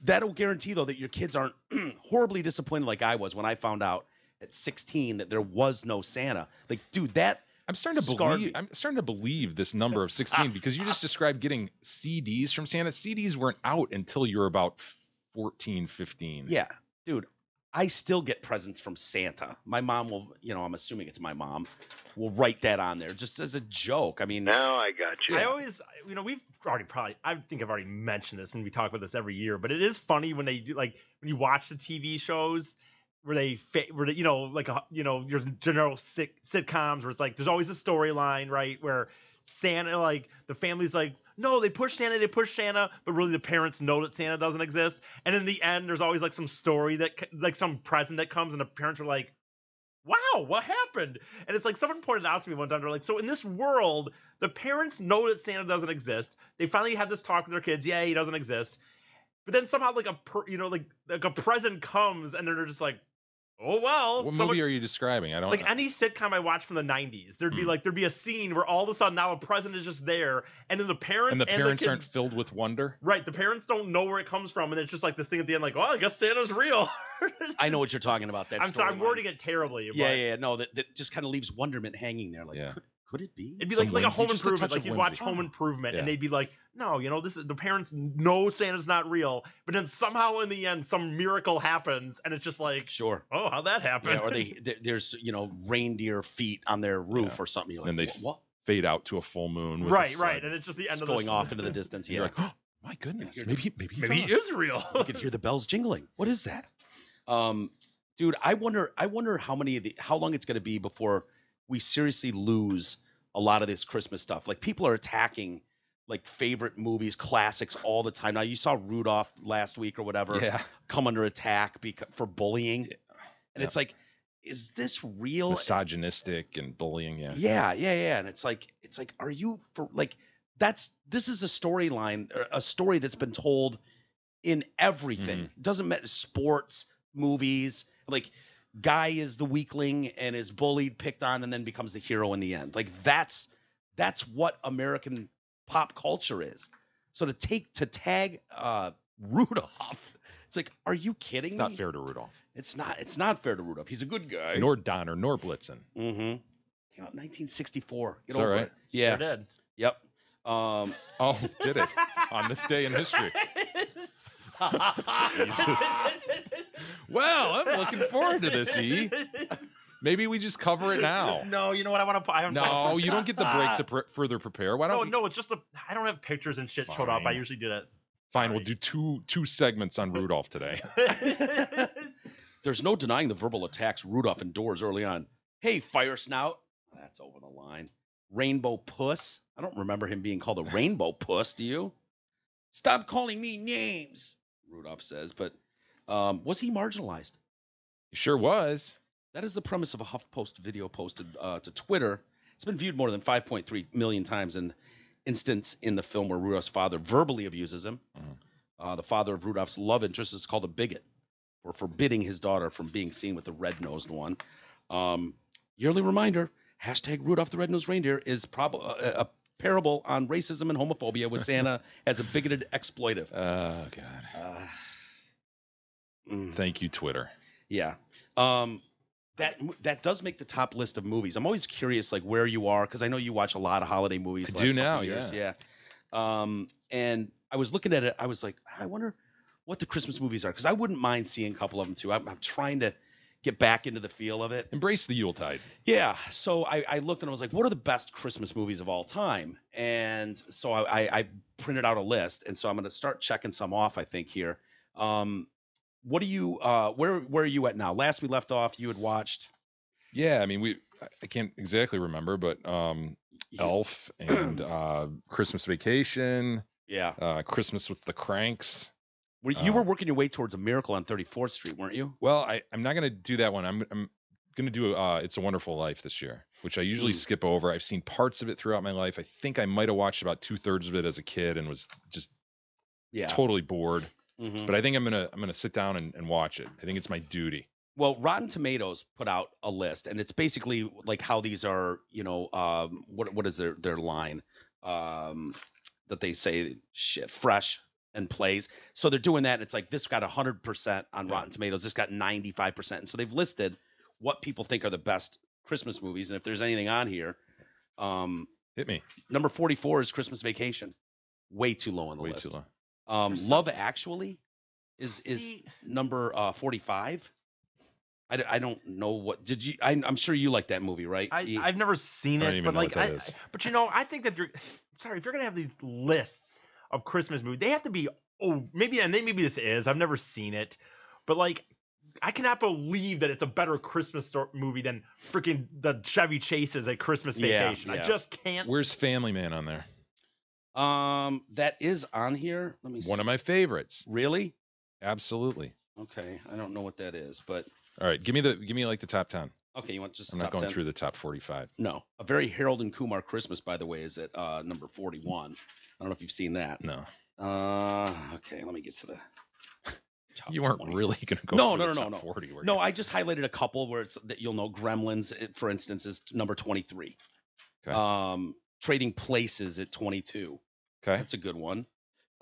that'll guarantee though that your kids aren't horribly disappointed like I was when I found out at 16 that there was no Santa. Like, dude, I'm starting to believe this number of 16 because you just described getting CDs from Santa. CDs weren't out until you were about 14, 15. Yeah, dude, I still get presents from Santa. My mom will, I'm assuming it's my mom, will write that on there just as a joke. I mean, now I got you. I always, we've already I think I've already mentioned this when we talk about this every year, but it is funny when they do, like, when you watch the TV shows where your general sitcoms where it's like there's always a storyline, right, where Santa, like, the family's like, no, they push Santa, but really the parents know that Santa doesn't exist, and in the end there's always like some story that, like, some present that comes and the parents are like, wow, what happened? And it's like someone pointed out to me one time, they're like, so in this world the parents know that Santa doesn't exist, they finally have this talk with their kids, yeah, he doesn't exist, but then somehow like a present comes and they're just like, oh well. What movie are you describing? I don't like know. Any sitcom I watched from the 90s. There'd be a scene where all of a sudden now a present is just there, and then the parents the kids aren't filled with wonder. Right, the parents don't know where it comes from, and it's just like this thing at the end, like, well, I guess Santa's real. I know what you're talking about. That I'm sorry, I'm wording it terribly. No, that just kind of leaves wonderment hanging there. Like, could it be? It'd be like a Home Improvement. Like you'd watch Home Improvement, and they'd be like, no, this is, the parents know Santa's not real, but then somehow in the end some miracle happens, and it's just like, sure, oh, how'd that happen? Yeah, or there's reindeer feet on their roof or something. You're like, and they what? Fade out to a full moon. With right, and it's just the end of going off into the distance. You're like, oh my goodness, maybe he is real. You can hear the bells jingling. What is that? Dude, I wonder how long it's going to be before we seriously lose a lot of this Christmas stuff. Like, people are attacking like favorite movies, classics all the time. Now you saw Rudolph last week or whatever come under attack for bullying, and it's like, is this real? Misogynistic and bullying, yeah, and it's like, are you for like this is a storyline, a story that's been told in everything. Doesn't matter, sports, movies, like guy is the weakling and is bullied, picked on, and then becomes the hero in the end. Like that's what American pop culture is. So to tag Rudolph, it's like, are you kidding me? It's not fair to Rudolph. It's not fair to Rudolph. He's a good guy. Nor Donner, nor Blitzen. Came out in 1964. Get over it. Yeah. Sure did. Yep. Oh, did it? On this day in history. Jesus. Well, I'm looking forward to this, E. Maybe we just cover it now. No, you know what? I want to. No, you don't get the break to further prepare. Why don't? No, it's just I don't have pictures and shit showed up. I usually do that. Fine, we'll do two segments on Rudolph today. There's no denying the verbal attacks Rudolph endures early on. Hey, fire snout. That's over the line. Rainbow puss. I don't remember him being called a rainbow puss, do you? Stop calling me names, Rudolph says. But was he marginalized? He sure was. That is the premise of a HuffPost video posted to Twitter. It's been viewed more than 5.3 million times, an instance in the film where Rudolph's father verbally abuses him. The father of Rudolph's love interest is called a bigot for forbidding his daughter from being seen with the red-nosed one. Yearly reminder, hashtag Rudolph the Red-Nosed Reindeer is a parable on racism and homophobia with Santa as a bigoted exploitive. Oh, God. Thank you, Twitter. Yeah. That does make the top list of movies. I'm always curious, like, where you are, because I know you watch a lot of holiday movies. I do now, yeah. And I was looking at it. I was like, I wonder what the Christmas movies are, because I wouldn't mind seeing a couple of them too. I'm trying to get back into the feel of it. Embrace the Yuletide. Yeah. So I looked and I was like, what are the best Christmas movies of all time? And so I printed out a list, and so I'm going to start checking some off, I think, here. What do you where are you at now? Last we left off, you had watched. Yeah, I mean, I can't exactly remember, but Elf and Christmas Vacation. Yeah. Christmas with the Cranks. You were working your way towards A Miracle on 34th Street, weren't you? Well, I'm not gonna do that one. I'm gonna do It's a Wonderful Life this year, which I usually skip over. I've seen parts of it throughout my life. I think I might have watched about 2/3 of it as a kid and was just totally bored. But I think I'm gonna sit down and watch it. I think it's my duty. Well, Rotten Tomatoes put out a list, and it's basically like how these are, what is their line that they say fresh and plays. So they're doing that, and it's like this got 100% on Rotten Tomatoes, this got 95%, and so they've listed what people think are the best Christmas movies, and if there's anything on here, hit me. Number 44 is Christmas Vacation, way too low on the list. Way too low. Love Actually is number 45. I don't know what did you. I'm sure you like that movie, right? I've never seen it, but like I think that if you're gonna have these lists of Christmas movies, they have to be maybe this is. I've never seen it, but like I cannot believe that it's a better Christmas movie than freaking the Chevy Chases at Christmas Vacation. I just can't. Where's Family Man on there? That is on here. Let me see. One of my favorites. Really? Absolutely. Okay, I don't know what that is, but all right, give me like the top 10. Okay, you want just I'm the not top going 10? through the top 45. No. A Very Harold and Kumar Christmas, by the way, is at number 41. I don't know if you've seen that. No. Okay, let me get to the top You weren't 20. really going to go through the top 40, were you? No, I just highlighted a couple where it's that you'll know. Gremlins, for instance, is number 23. Okay. Trading Places at 22. Okay. That's a good one.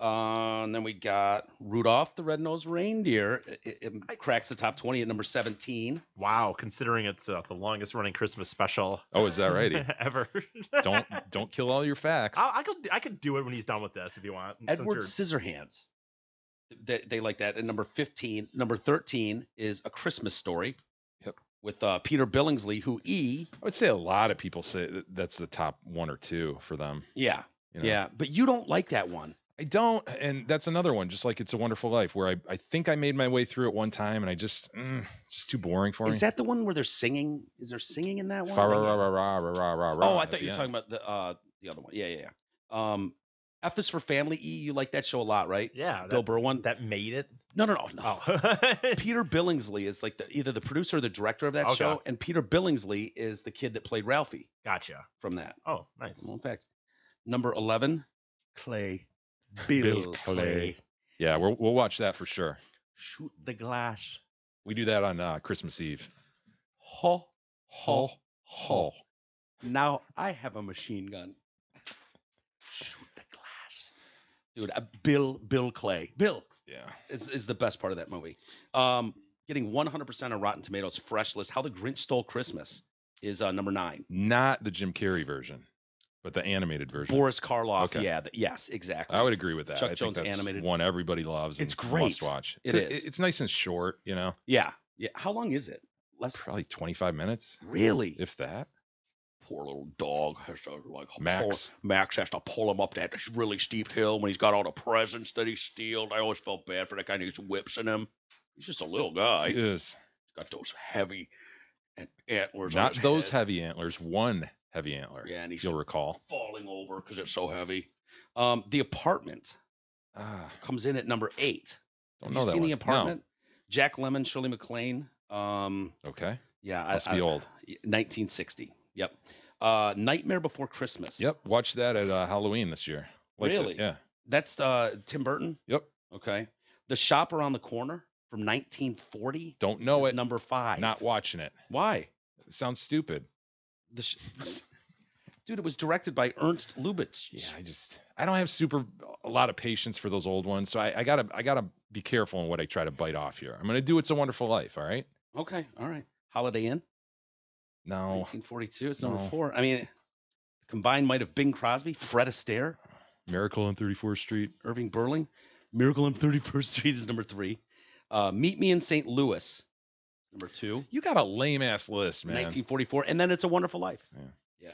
And then we got Rudolph the Red-Nosed Reindeer. It cracks the top 20 at number 17. Wow, considering it's the longest running Christmas special. Oh, is that right? Ever. Don't kill all your facts. I could do it when he's done with this if you want. Edward Scissorhands. They like that. And number 15. Number 13 is A Christmas Story. Yep. With Peter Billingsley, who I would say a lot of people say that's the top one or two for them. Yeah. You know? Yeah. But you don't like that one. I don't, and that's another one, just like It's a Wonderful Life, where I think I made my way through it one time, and I just too boring for me. Is that the one where they're singing? Is there singing in that one? Oh, I thought you were talking about the other one. Yeah. F is for Family. E, you like that show a lot, right? Yeah. Bill Burr one. That made it? No. Oh. Peter Billingsley is like either the producer or the director of that show, and Peter Billingsley is the kid that played Ralphie. Gotcha. From that. Oh, nice. Well, in fact, number 11, Clay. Bill Clay. Yeah, we'll watch that for sure. Shoot the glass. We do that on Christmas Eve. Ho, ho, ho. Now I have a machine gun. Shoot the glass. Dude, Bill Clay. Bill. Yeah. Is the best part of that movie. Getting 100% on Rotten Tomatoes fresh list. How the Grinch Stole Christmas is number 9. Not the Jim Carrey version, but the animated version. Boris Karloff. Okay. Yeah. Yes, exactly. I would agree with that. Chuck I Jones think that's animated. one everybody loves. It's and great. Must watch. It is. It's nice and short, you know. Yeah. How long is it? Probably 25 minutes. Really? If that. Poor little dog has to Max has to pull him up that really steep hill when he's got all the presents that he steals. I always felt bad for that guy. He's whips in him. He's just a little guy. He is. He's got those heavy antlers. Not on his those head. heavy antlers. One heavy antler. Yeah, and he's you'll recall falling over because it's so heavy. The Apartment comes in at number 8. Don't Have know you that seen one. The Apartment? No. Jack Lemmon, Shirley MacLaine. Okay. Yeah, must be old. 1960. Yep. Nightmare Before Christmas. Yep. Watched that at Halloween this year. Really? Yeah. That's Tim Burton. Yep. Okay. The Shop Around the Corner from 1940. Don't know it. Number 5. Not watching it. Why? It sounds stupid. Dude, it was directed by Ernst Lubitsch. Yeah, I don't have a lot of patience for those old ones, so I gotta be careful in what I try to bite off here. I'm gonna do It's a Wonderful Life. All right. Okay. All right. Holiday Inn. No. 1942. It's number 4. I mean, combined might have Bing Crosby, Fred Astaire, Miracle on 34th Street, Irving Berlin. Miracle on 31st Street is number 3. Meet Me in St. Louis, number 2. You got a lame ass list, man. 1944, and then It's a Wonderful Life. Yeah.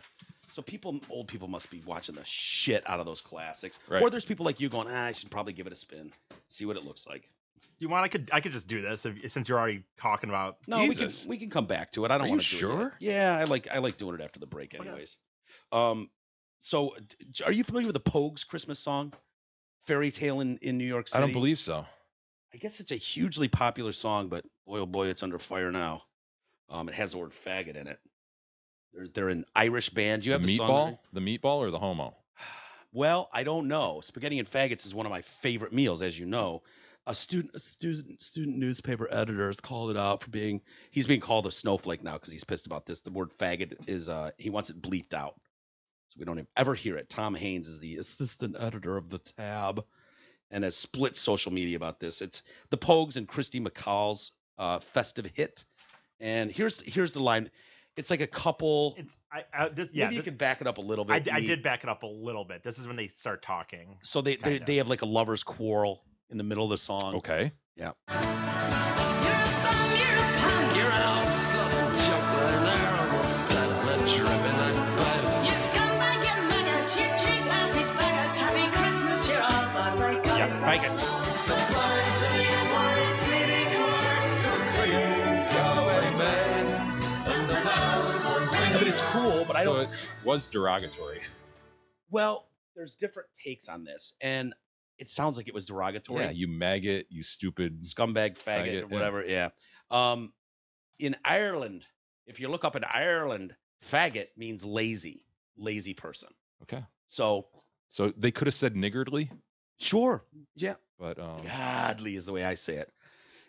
So old people must be watching the shit out of those classics. Right. Or there's people like you going, I should probably give it a spin, see what it looks like. Do you want? I could just do this since you're already talking about. No, we can come back to it. I don't want to do sure? it. Yeah, I like doing it after the break, anyways. So are you familiar with the Pogues Christmas song, Fairy Tale in New York City? I don't believe so. I guess it's a hugely popular song, but boy, oh boy, it's under fire now. It has the word faggot in it. They're an Irish band. You have the song? The meatball or the homo? Well, I don't know. Spaghetti and faggots is one of my favorite meals, as you know. A student newspaper editor has called it out for he's being called a snowflake now because he's pissed about this. The word faggot is he wants it bleeped out, so we don't ever hear it. Tom Haynes is the assistant editor of the Tab, and has split social media about this. It's the Pogues and Christy McCall's festive hit, and here's the line. It's like a couple. Maybe you could back it up a little bit. I did back it up a little bit. This is when they start talking. So they have like a lover's quarrel in the middle of the song. Okay. Yeah. Yeah, faggot. But it's cool, but I don't. So it was derogatory. Well, there's different takes on this, and it sounds like it was derogatory. Yeah, you maggot, you stupid scumbag, faggot, or whatever. Yeah. In Ireland, if you look up in Ireland, faggot means lazy person. Okay. So they could have said niggardly. Sure. Yeah. But godly is the way I say it.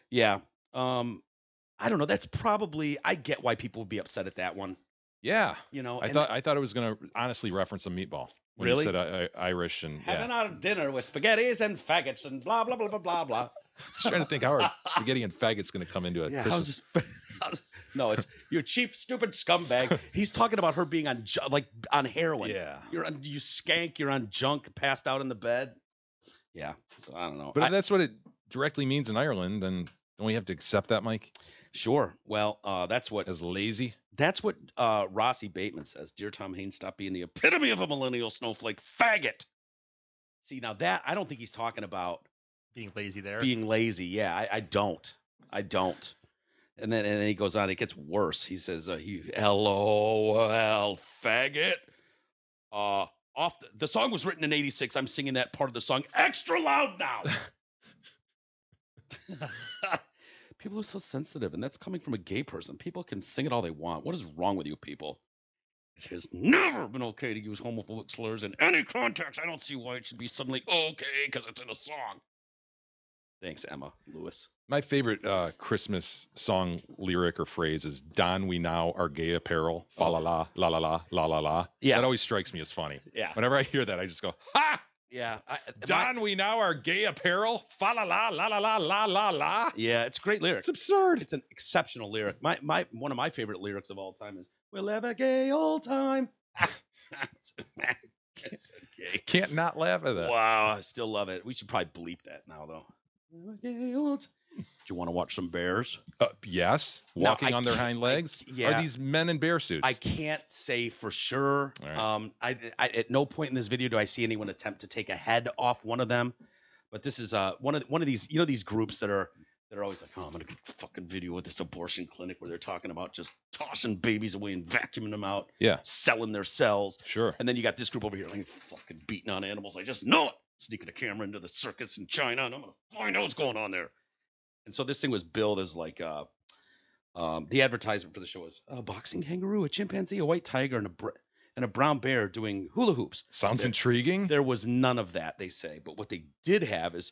Yeah. I don't know. That's probably. I get why people would be upset at that one. Yeah. You know. I thought it was going to honestly reference a meatball. When really? You said Irish and having our dinner with spaghettis and faggots and blah blah blah blah blah blah. Just trying to think how are spaghetti and faggots going to come into it. Yeah, no, it's you cheap stupid scumbag. He's talking about her being on heroin. Yeah. You skank. You're on junk, passed out in the bed. Yeah. So I don't know. But if that's what it directly means in Ireland, then don't we have to accept that, Mike? Sure. Well, that's what as lazy. That's what Rossi Bateman says. Dear Tom Haynes, stop being the epitome of a millennial snowflake, faggot. See, now that I don't think he's talking about being lazy there. Being lazy, yeah, I don't. And then he goes on. It gets worse. He says, "LOL, faggot. the song was written in 86. I'm singing that part of the song extra loud now. People are so sensitive, and that's coming from a gay person. People can sing it all they want. What is wrong with you people? It has never been okay to use homophobic slurs in any context. I don't see why it should be suddenly okay because it's in a song. Thanks, Emma Lewis. My favorite Christmas song lyric or phrase is "Don we now our gay apparel, fa la la la la la la la la." Yeah, that always strikes me as funny. Yeah, whenever I hear that, I just go, "Ha!" Yeah, Don we now our gay apparel, fa la la la la la la la la. Yeah, it's a great lyric. It's absurd. It's an exceptional lyric. One of my favorite lyrics of all time is "We'll have a gay old time." Can't not laugh at that. Wow, I still love it. We should probably bleep that now, though. Do you want to watch some bears? Yes. Walking on their hind legs? Yeah. Are these men in bear suits? I can't say for sure. Right. I at no point in this video do I see anyone attempt to take a head off one of them. But this is one of these, these groups that are always like, oh, I'm gonna get a fucking video with this abortion clinic where they're talking about just tossing babies away and vacuuming them out. Yeah. Selling their cells. Sure. And then you got this group over here like fucking beating on animals. I just know it. Sneaking a camera into the circus in China, and I'm gonna find out what's going on there. And so this thing was billed as like the advertisement for the show was a boxing kangaroo, a chimpanzee, a white tiger, and a brown bear doing hula hoops. Sounds intriguing. There was none of that, they say. But what they did have is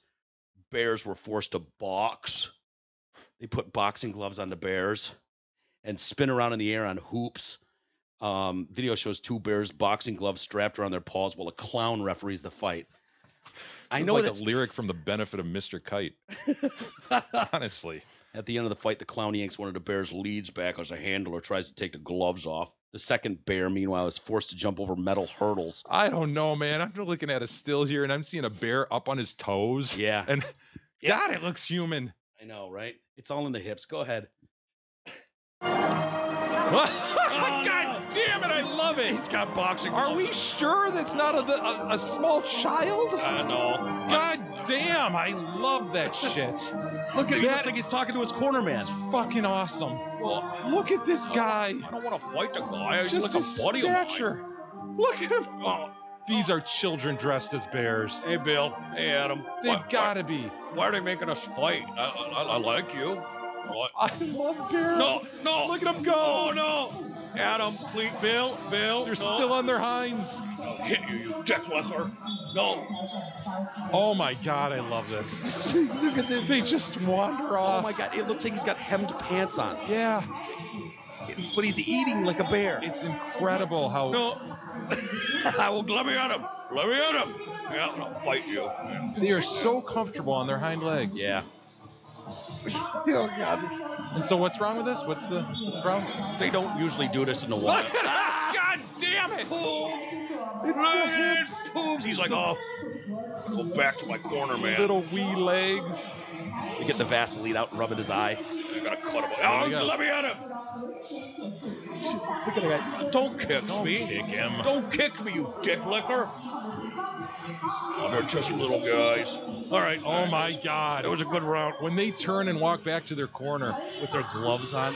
bears were forced to box. They put boxing gloves on the bears and spin around in the air on hoops. Video shows 2 bears boxing gloves strapped around their paws while a clown referees the fight. I know like a lyric from The Benefit of Mr. Kite. Honestly. At the end of the fight, the clown yanks one of the bear's leads back as a handler tries to take the gloves off. The second bear, meanwhile, is forced to jump over metal hurdles. I don't know, man. I'm looking at a still here, and I'm seeing a bear up on his toes. Yeah. And God, it looks human. I know, right? It's all in the hips. Go ahead. God damn it, I love it. He's got boxing gloves. Are we sure that's not a small child? No. God damn, I love that shit. Look at that. Looks like he's talking to his corner man. It's fucking awesome. Well, look at this guy. I don't want to fight the guy. He's just like a buddy stature. of mine. Look at him. Oh, these are children dressed as bears. Hey, Bill. Hey, Adam. They've got to be. Why are they making us fight? I like you. What? I love bears. No. Look at them go. Oh, no. Adam, please, Bill. They're still on their hinds. I'll hit you, you dicklicker. No. Oh, my God, I love this. Look at this. They just wander off. Oh, my God. It looks like he's got hemmed pants on. Yeah. But he's eating like a bear. It's incredible how... No. Well, let me at him. Yeah, I'll fight you. They are so comfortable on their hind legs. Yeah. Oh God! And so, what's wrong with this? What's the problem? They don't usually do this in the wild. God damn it! It's boobs. He's like, oh, I'll go back to my corner, man. Little wee legs. You get the Vaseline out and rub in his eye. I gotta cut him. Oh, let me at him. Look at the guy. Don't kick me. Kick him. Don't kick me, you dick licker. Oh, they're just little guys. All right. Oh, my God. It was a good round. When they turn and walk back to their corner with their gloves on.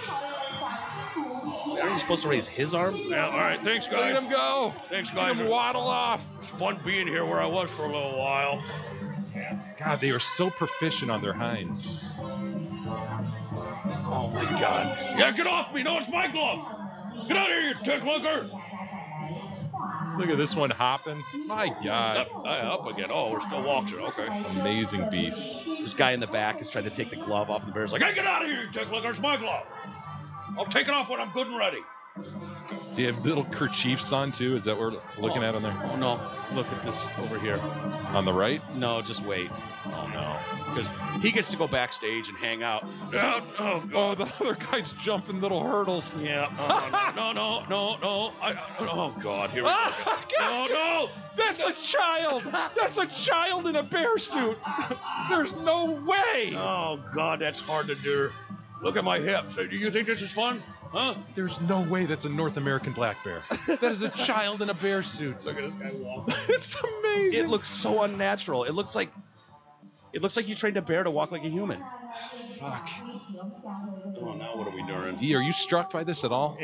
Aren't you supposed to raise his arm? Yeah, all right. Thanks, guys. Look at him go. Thanks, guys. Look at him waddle off. It's fun being here where I was for a little while. God, they are so proficient on their hinds. Oh, my God. Yeah, get off me. No, it's my glove. Get out of here, you dick looker. Look at this one hopping. My God. Up again. Oh, we're still walking. Okay. Amazing beasts. This guy in the back is trying to take the glove off, and the bear's like, hey, get out of here, you dick looker. It's my glove. I'll take it off when I'm good and ready. Do you have little kerchiefs on, too? Is that what we're looking at on there? Oh, no. Look at this over here. On the right? No, just wait. Oh, no. Because he gets to go backstage and hang out. Oh, the other guy's jumping little hurdles. Yeah. No. Oh, God. Here we go. No. That's a child. That's a child in a bear suit. There's no way. Oh, God, that's hard to do. Look at my hips. Do you think this is fun? Huh? There's no way that's a North American black bear. That is a child in a bear suit. Look at this guy walking. It's amazing. It looks so unnatural. It looks like you trained a bear to walk like a human. Fuck. Oh, now what are we doing? E, are you struck by this at all?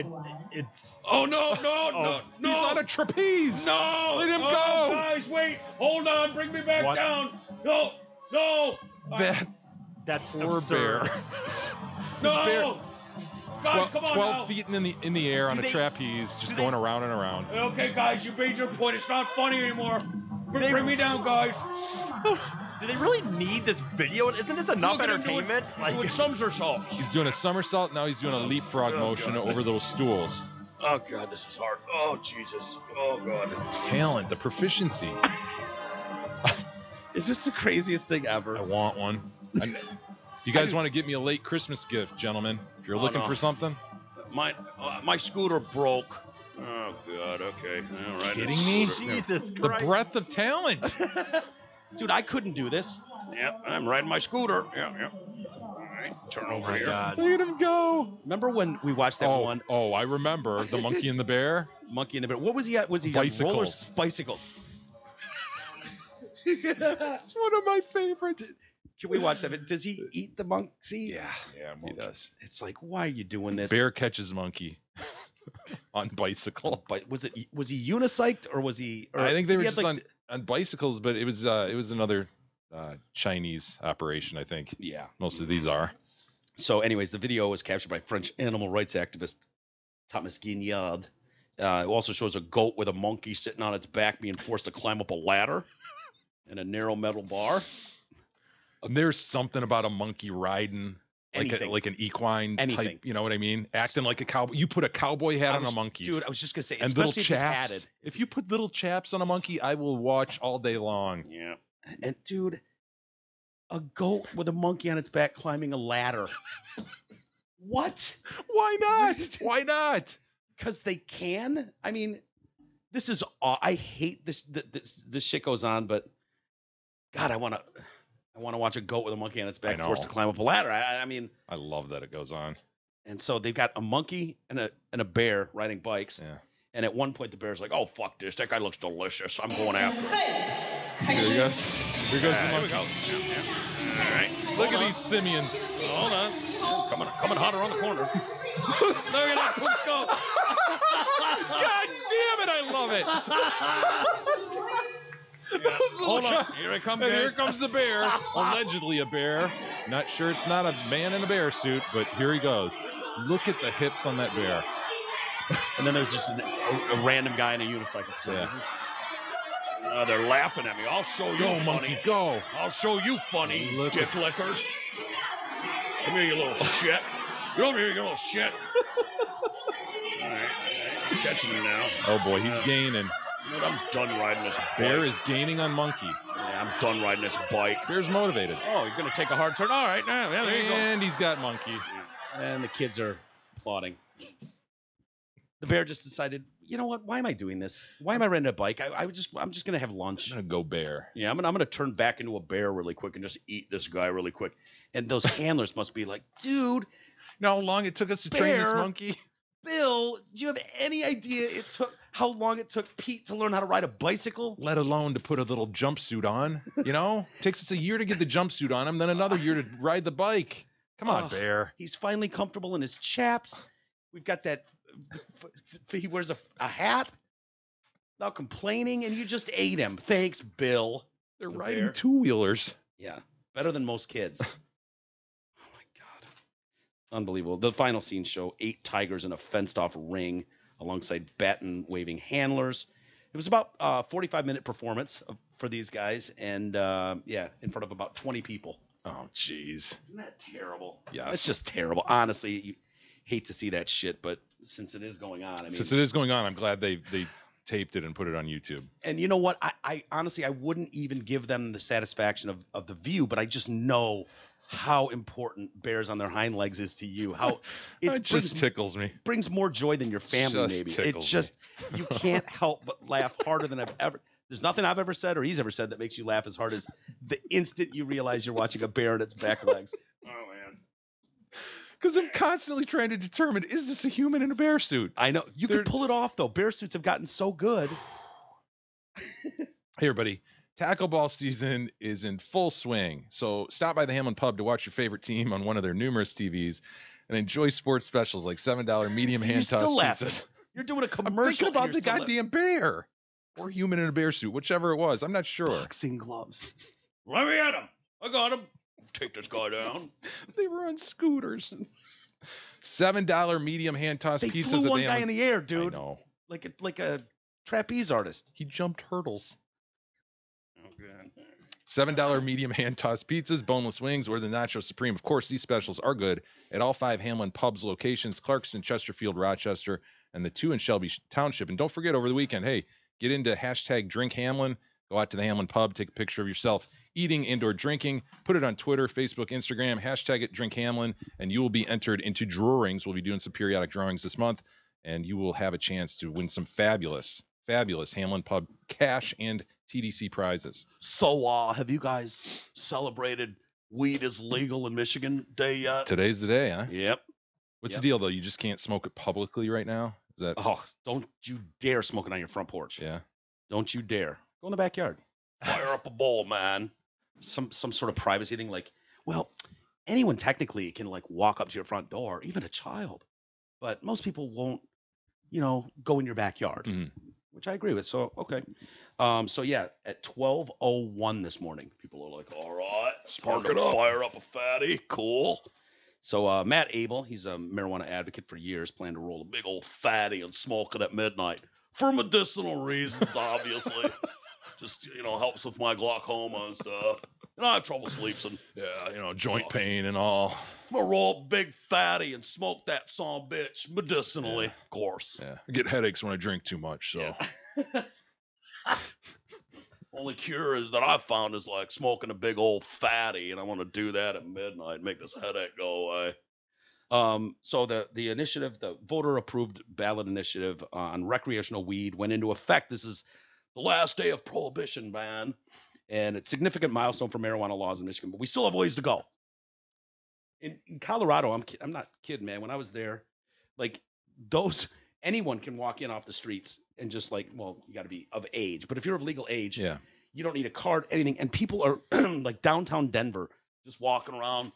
It's. Oh no! He's on a trapeze. No! Let him Oh, go. Guys, wait! Hold on! Bring me back down! No! That's poor absurd. bear. No! Bear, Guys, come on 12 now! feet in the air on a trapeze, just going around and around. Okay, guys, you made your point. It's not funny anymore. Bring me down, guys. Do they really need this video? Isn't this enough entertainment? With somersaults. He's doing a somersault. Now he's doing a leapfrog motion over those stools. Oh god, this is hard. Oh Jesus. Oh god. The talent, the proficiency. Is this the craziest thing ever? I want one. If you guys want to get me a late Christmas gift, gentlemen, if you're looking for something. My scooter broke. Oh god. Okay. All right. Kidding me? Jesus The Christ. breadth of talent. Dude, I couldn't do this. Yep, I'm riding my scooter. Yep. All right, turn over here. God. Look at him go. Remember when we watched that one? Oh, I remember. The Monkey and the Bear. Monkey and the Bear. What was he at? Was he Bicycles. on rollers? Bicycles. That's one of my favorites. Can we watch that? Does he eat the monkey? Yeah, he does. It's like, why are you doing this? Bear catches monkey on bicycle. But was he unicycled or was he? Or I think they were did he just have, on bicycles, but it was another Chinese operation. I think. Yeah, most of these are. So, anyways, the video was captured by French animal rights activist Thomas Guignard. It also shows a goat with a monkey sitting on its back being forced to climb up a ladder and a narrow metal bar. And there's something about a monkey riding like an equine type, you know what I mean? Acting like a cowboy. You put a cowboy hat on a monkey. Dude, I was just going to say, and little especially chaps. if he's hatted. If you put little chaps on a monkey, I will watch all day long. Yeah. And dude, a goat with a monkey on its back climbing a ladder. What? Why not? Why not? Because they can. I mean, this is. I hate this. This shit goes on, but God, I want to watch a goat with a monkey on its back forced to climb up a ladder. I mean, I love that it goes on. And so they've got a monkey and a bear riding bikes. Yeah. And at one point, the bear's like, "Oh fuck this! That guy looks delicious. I'm going after him." Here he goes. Here goes the monkey. Here we go. Yeah. All right. Look at these simians. Hold on. Coming hot around the corner. Look at that. Let's go. God damn it! I love it. Yeah. Hold on. Here it comes. And here comes the bear. Allegedly a bear. Not sure it's not a man in a bear suit, but here he goes. Look at the hips on that bear. And then there's just a random guy in a unicycle for some reason. They're laughing at me. I'll show you. Go, monkey, go. I'll show you funny, dick lickers. Come here, you little shit. Get over here, you little shit. All right. I'm catching him now. Oh, boy, he's gaining. Dude, I'm done riding this bike. Bear is gaining on monkey. Yeah, I'm done riding this bike. Bear's motivated. Oh, you're going to take a hard turn? All right, now there you go. And he's got monkey. And the kids are applauding. The bear just decided, you know what? Why am I doing this? Why am I renting a bike? I'm just going to have lunch. I'm going to go bear. Yeah, I'm going to turn back into a bear really quick and just eat this guy really quick. And those handlers must be like, dude. You know how long it took us to train this monkey? Bill, do you have any idea how long it took Pete to learn how to ride a bicycle? Let alone to put a little jumpsuit on, you know? Takes us a year to get the jumpsuit on him, then another year to ride the bike. Come on, Bear. He's finally comfortable in his chaps. We've got that. He wears a hat without complaining, and you just ate him. Thanks, Bill. They're riding two-wheelers. Yeah, better than most kids. Oh, my God. Unbelievable. The final scenes show 8 tigers in a fenced-off ring alongside baton-waving handlers. It was about a 45-minute performance for these guys, and, in front of about 20 people. Oh, jeez. Isn't that terrible? Yes. It's just terrible. Honestly, you hate to see that shit, but since it is going on, since it is going on, I'm glad they taped it and put it on YouTube. And you know what? I honestly, I wouldn't even give them the satisfaction of the view, but I just know how important bears on their hind legs is to you. How it just tickles me. Brings more joy than your family, maybe. It just you can't help but laugh harder than I've ever. There's nothing I've ever said or he's ever said that makes you laugh as hard as the instant you realize you're watching a bear and its back legs. Oh, man. Because I'm constantly trying to determine, is this a human in a bear suit? I know. You could pull it off, though. Bear suits have gotten so good. Hey, everybody. Tackle ball season is in full swing, so stop by the Hamlin Pub to watch your favorite team on one of their numerous TVs and enjoy sports specials like $7 medium hand toss pizzas. You're doing a I'm commercial. thinking about the goddamn bear or human in a bear suit, whichever it was. I'm not sure. Boxing gloves. Let me at him. I got him. Take this guy down. They were on scooters. $7 medium hand toss They pizzas. flew one guy in the air, I dude. know. Like a trapeze artist. He jumped hurdles. Okay. $7 medium hand tossed pizzas, boneless wings, or the Nacho Supreme. Of course, these specials are good at all 5 Hamlin Pubs locations: Clarkston, Chesterfield, Rochester, and the 2 in Shelby Township. And don't forget, over the weekend, hey, get into #DrinkHamlin. Go out to the Hamlin Pub, take a picture of yourself eating and/or drinking, put it on Twitter, Facebook, Instagram, #DrinkHamlin, and you will be entered into drawings. We'll be doing some periodic drawings this month, and you will have a chance to win some fabulous Hamlin Pub cash and TDC prizes. So, have you guys celebrated weed is legal in Michigan Day yet? Today's the day, huh? Yep. What's the deal, though? You just can't smoke it publicly right now? Is that? Oh, don't you dare smoke it on your front porch. Yeah. Don't you dare. Go in the backyard. Fire up a bowl, man. Some sort of privacy thing. Like, well, anyone technically can like walk up to your front door, even a child. But most people won't, go in your backyard, which I agree with. So, okay. So yeah, at 12:01 this morning, people are like, all right, Spark time it to up. fire up a fatty. Cool. So Matt Abel, he's a marijuana advocate for years, planned to roll a big old fatty and smoke it at midnight for medicinal reasons, obviously. Just, helps with my glaucoma and stuff. And I have trouble sleeping. Yeah, joint pain and all. I'm going to roll a big fatty and smoke that son bitch medicinally, of course. Yeah. I get headaches when I drink too much, so. Yeah. Only cure is that I've found is like smoking a big old fatty, and I want to do that at midnight, make this headache go away. So the initiative, the voter-approved ballot initiative on recreational weed went into effect. This is the last day of prohibition ban, and it's a significant milestone for marijuana laws in Michigan, but we still have ways to go. In Colorado, I'm not kidding, man. When I was there, like anyone can walk in off the streets and just like, well, you got to be of age, but if you're of legal age, you don't need a card, anything. And people are like downtown Denver, just walking around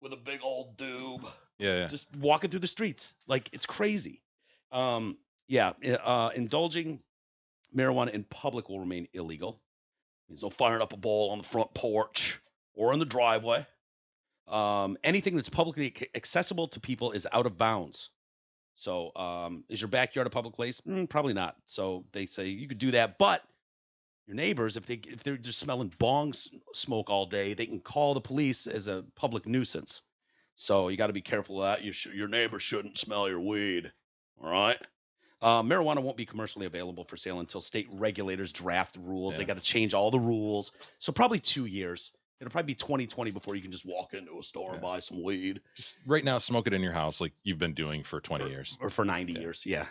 with a big old doob, just walking through the streets, like it's crazy. Indulging marijuana in public will remain illegal. There's no firing up a bowl on the front porch or in the driveway. Anything that's publicly accessible to people is out of bounds. So is your backyard a public place? Probably not. So they say you could do that, but your neighbors, if they're just smelling bong smoke all day, they can call the police as a public nuisance. So you got to be careful of that. Your neighbor shouldn't smell your weed. All right. Marijuana won't be commercially available for sale until state regulators draft rules. They got to change all the rules. So probably 2 years. It'll probably be 2020 before you can just walk into a store and buy some weed. Just right now, smoke it in your house like you've been doing for 20 years. Or for 90 years. Yeah.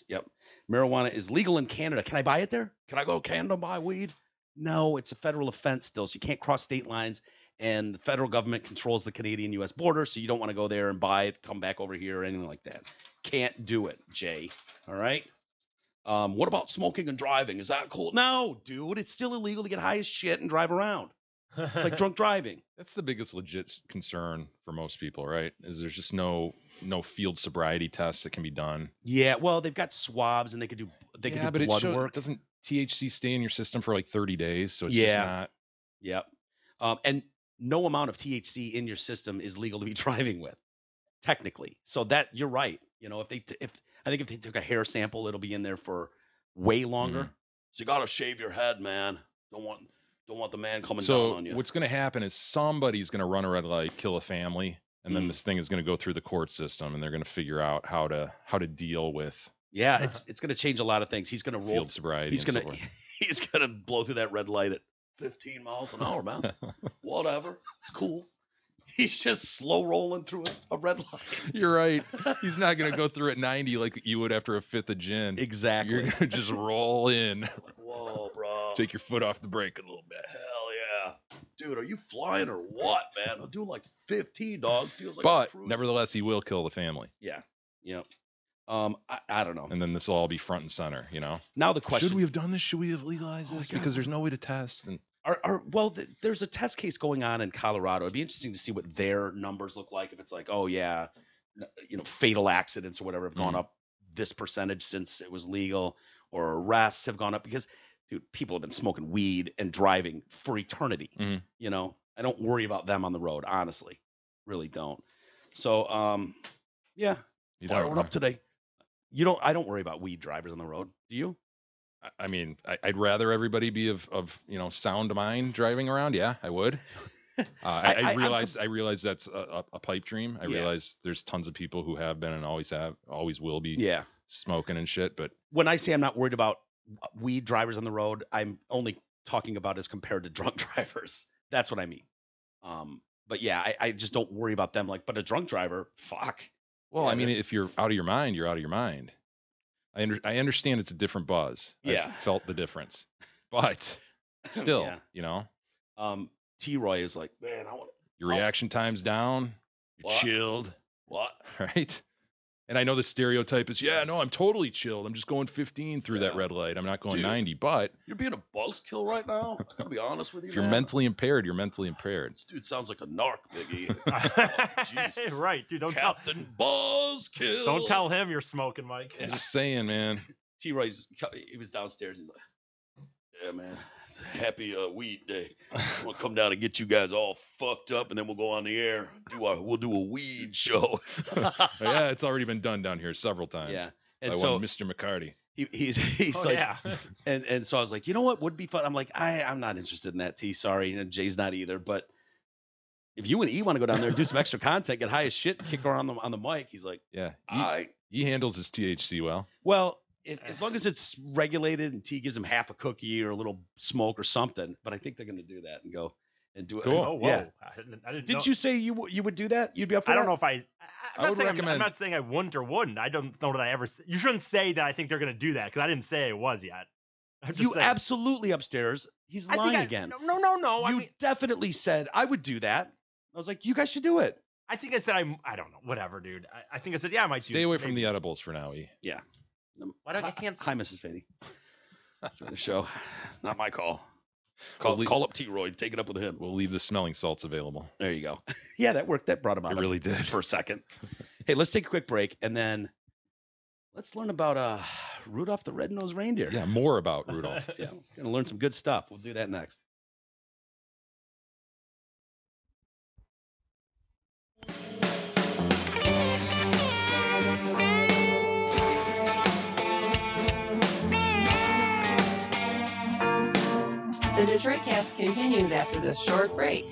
Yep. Marijuana is legal in Canada. Can I buy it there? Can I go to Canada and buy weed? No, it's a federal offense still. So you can't cross state lines. And the federal government controls the Canadian-U.S. border. So you don't want to go there and buy it, come back over here, or anything like that. Can't do it, Jay. All right. What about smoking and driving? Is that cool? No, dude. It's still illegal to get high as shit and drive around. It's like drunk driving. That's the biggest legit concern for most people, right? Is there's just no field sobriety tests that can be done. Yeah, well, they've got swabs and they could do blood work. Doesn't THC stay in your system for like 30 days? So it's just not. Yep. And no amount of THC in your system is legal to be driving with, technically. So that you're right. If they took a hair sample, it'll be in there for way longer. Mm-hmm. So you gotta shave your head, man. Don't want the man coming down on you. So what's going to happen is somebody's going to run a red light, kill a family, and then this thing is going to go through the court system, and they're going to figure out how to deal with. Yeah, it's going to change a lot of things. He's going to roll field sobriety. He's going to blow through that red light at 15 miles an hour, man. Whatever, it's cool. He's just slow rolling through a red light. You're right. He's not going to go through at 90 like you would after a fifth of gin. Exactly. You're going to just roll in. Like, whoa, bro. Take your foot off the brake a little bit. Hell yeah. Dude, are you flying or what, man? I'm doing like 15, dog. Feels like But nevertheless, he will kill the family. Yeah. Yep. I don't know. And then this will all be front and center, you know? Now the question: should we have done this? Should we have legalized this? Because there's no way to test. And there's a test case going on in Colorado. It'd be interesting to see what their numbers look like. If it's like, oh yeah, fatal accidents or whatever have gone up this percentage since it was legal, or arrests have gone up because, dude, people have been smoking weed and driving for eternity. You know, I don't worry about them on the road, honestly, really don't. So, yeah, fire one up today. I don't worry about weed drivers on the road. Do you? I mean, I'd rather everybody be of sound mind driving around. Yeah, I would. I realize that's a pipe dream. I realize there's tons of people who have been and always will be smoking and shit. But when I say I'm not worried about weed drivers on the road, I'm only talking about as compared to drunk drivers. That's what I mean. But yeah, I just don't worry about them. But a drunk driver, fuck. Well, I mean, if you're out of your mind, you're out of your mind. I understand it's a different buzz. Yeah. I felt the difference. But still, T-Roy is like, man, your reaction time's down. You're chilled. What? Right? And I know the stereotype is, I'm totally chilled. I'm just going 15 through that red light. I'm not going 90, but you're being a buzzkill right now. I gotta be honest with you. If you're mentally impaired, you're mentally impaired. This dude sounds like a narc, Biggie. Jesus. Right, dude. Captain Buzzkill. Don't tell him you're smoking, Mike. I'm just saying, man. T-Roy's, he was downstairs. He's like, yeah, man. Happy weed day. I'm gonna come down and get you guys all fucked up, and then we'll go on the air. We'll do a weed show. Yeah, it's already been done down here several times. Yeah, and so Mr. McCarty. He's like, and so I was like, you know what would be fun? I'm like, I'm not interested in that. T, sorry, and Jay's not either. But if you and E want to go down there and do some extra content, get high as shit, kick around on the mic, he's like, he handles his THC well. Well. As long as it's regulated and T gives him half a cookie or a little smoke or something, but I think they're going to do that and go and do it. Cool. Oh, whoa. Yeah. I didn't Did you say you would do that? You'd be up for that? I don't know if I'm would recommend. I'm not saying I wouldn't or wouldn't. I don't know that I ever. You shouldn't say that I think they're going to do that because I didn't say I was yet. You saying. Absolutely upstairs. He's lying again. No. You definitely said I would do that. I was like, you guys should do it. I think I said I don't know. Whatever, dude. I think I said I might Stay away from the edibles for now, E. Yeah. I can't. Hi, Mrs. Fady. Enjoy the show. It's not my call. Call up T-Roy. Take it up with him. We'll leave the smelling salts available. There you go. Yeah, that worked. That brought him out. It really did. For a second. Hey, let's take a quick break, and then let's learn about Rudolph the Red-Nosed Reindeer. Yeah, more about Rudolph. Yeah, we're going to learn some good stuff. We'll do that next. The Detroit Cast continues after this short break.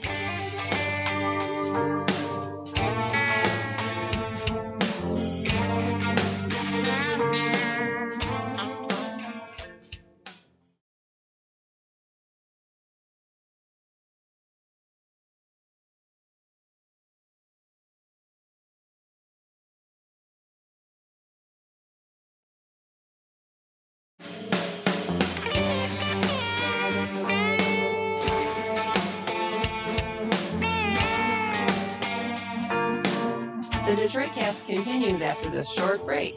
The Detroit Cast continues after this short break.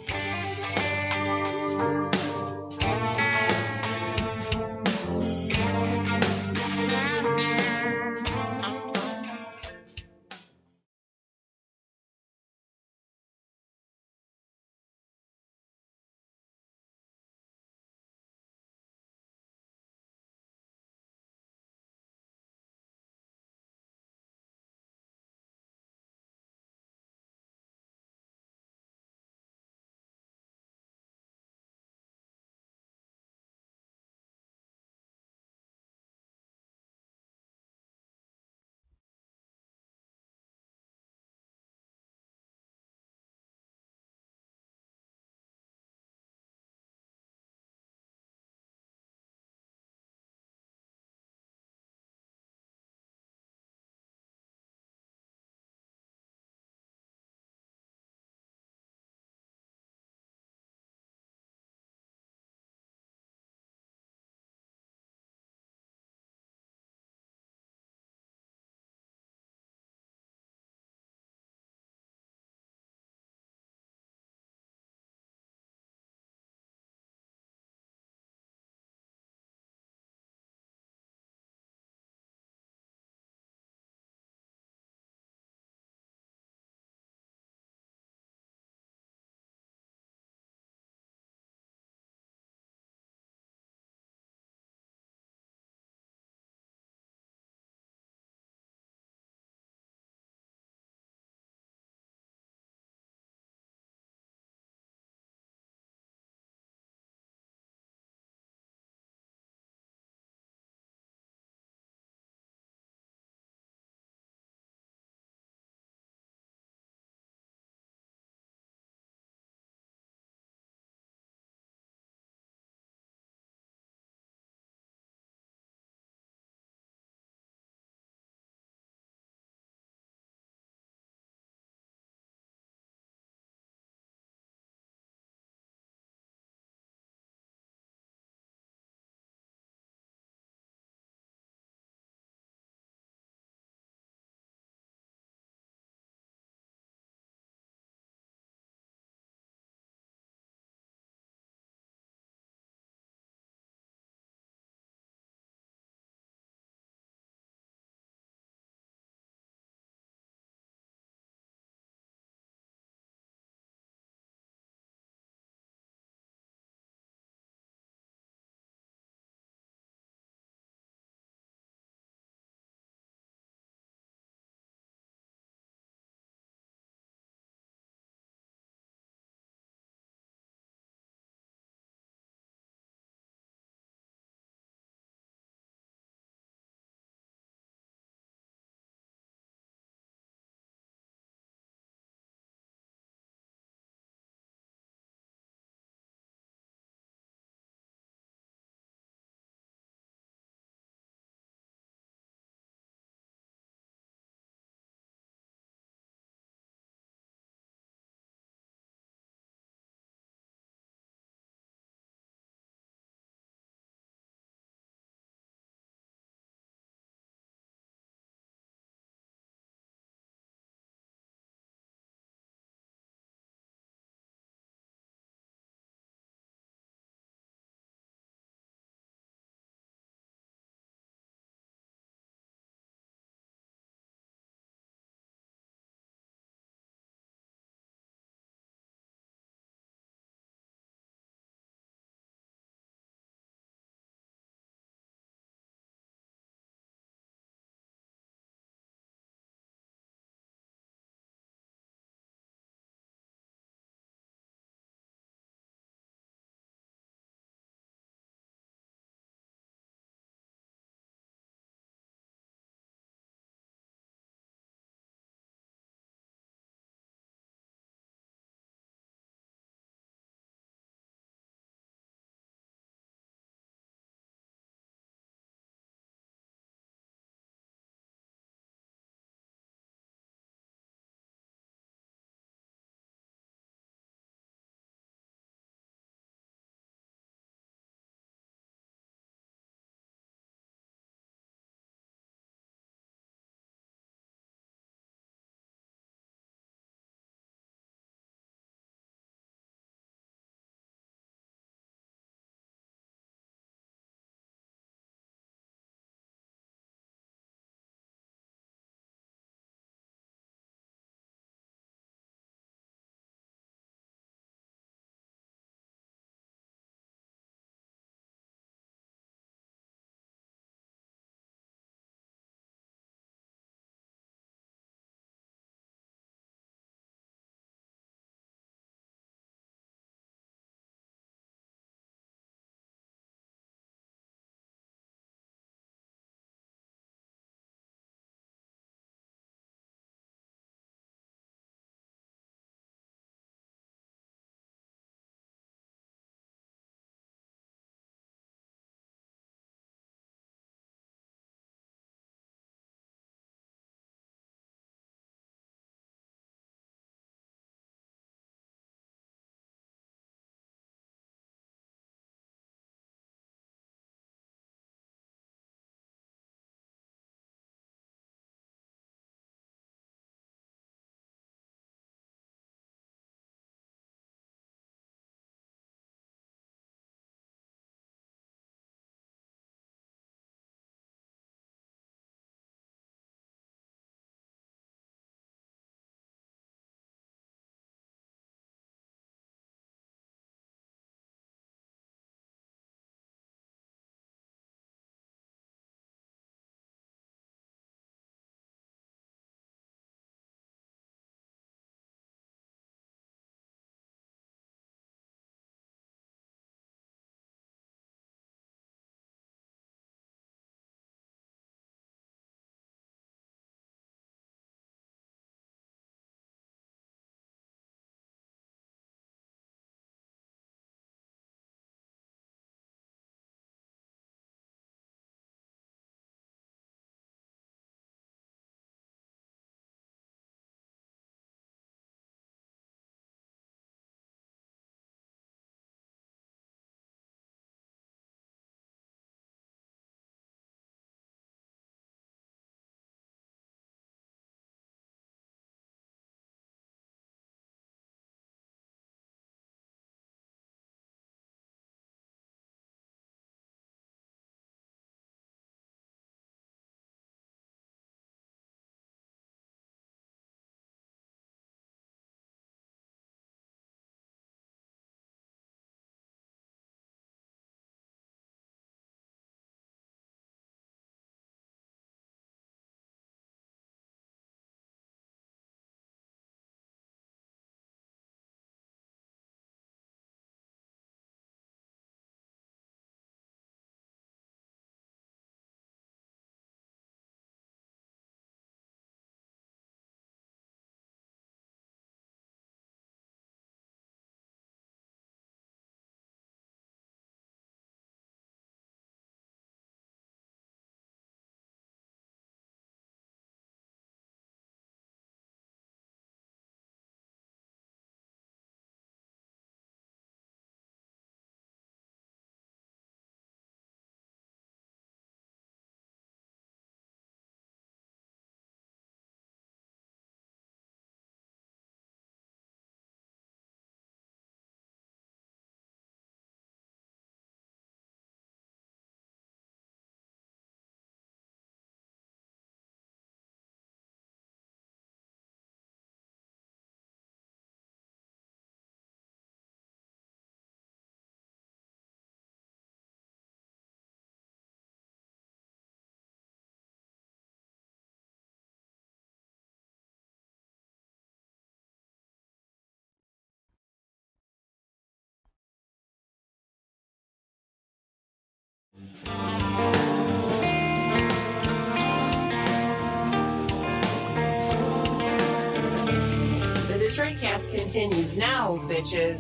continues now, bitches.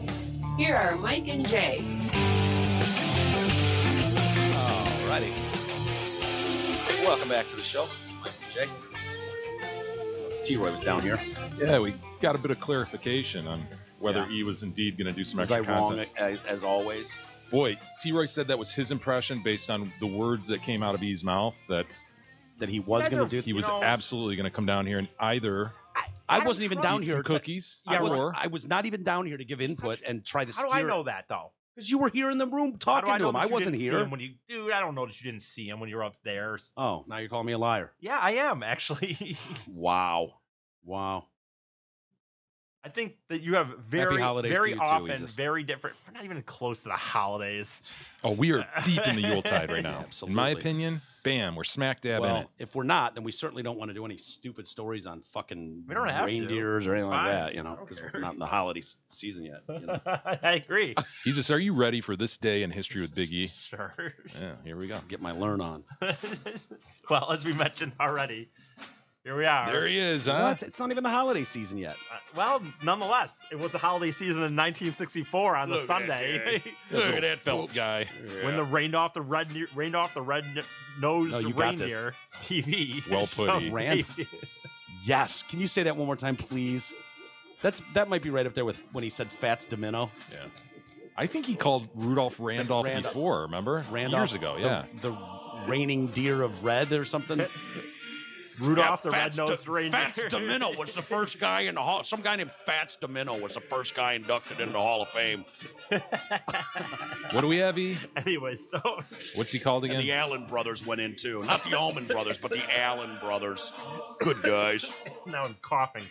Here are Mike and Jay. Alrighty. Welcome back to the show. Mike and Jay. T-Roy was down here. Yeah, we got a bit of clarification on whether E was indeed going to do some extra content. Was I wrong, as always? Boy, T-Roy said that was his impression based on the words that came out of E's mouth, that he was going to do. He was absolutely going to come down here and either... I wasn't even down eat here. Some cookies. I was not even down here to give input and try to steer. How do I know that, though? Because you were here in the room talking to him. I wasn't here. Dude, I don't know that you didn't see him when you were up there. Oh, now you're calling me a liar. Yeah, I am, actually. Wow. I think that you have very often very different. We're not even close to the holidays. Oh, we are deep in the Yuletide right now. In my opinion, bam, we're smack dab in it. If we're not, then we certainly don't want to do any stupid stories on fucking we don't have reindeers or anything like that, because we're not in the holiday season yet. I agree. Jesus, are you ready for this day in history with Big E? Sure. Yeah, here we go. Get my learn on. Well, as we mentioned already, here we are. There he is, huh? What? It's not even the holiday season yet. Well, nonetheless, it was the holiday season in 1964 on the Sunday. Look at that felt guy. When the rained off the red-nosed reindeer TV. Well put. Yes. Can you say that one more time, please? That might be right up there with when he said Fats Domino. Yeah. I think he called Rudolph Randolph before. Remember? Randolph, years ago. Yeah. The reigning deer of red or something. Rudolph the red-nosed reindeer. Fats Domino was the first guy in the hall. Some guy named Fats Domino was the first guy inducted into the Hall of Fame. What do we have, E? Anyway, so... What's he called again? And the Allen brothers went in, too. Not the Allman brothers, but the Allen brothers. Good guys. Now I'm coughing.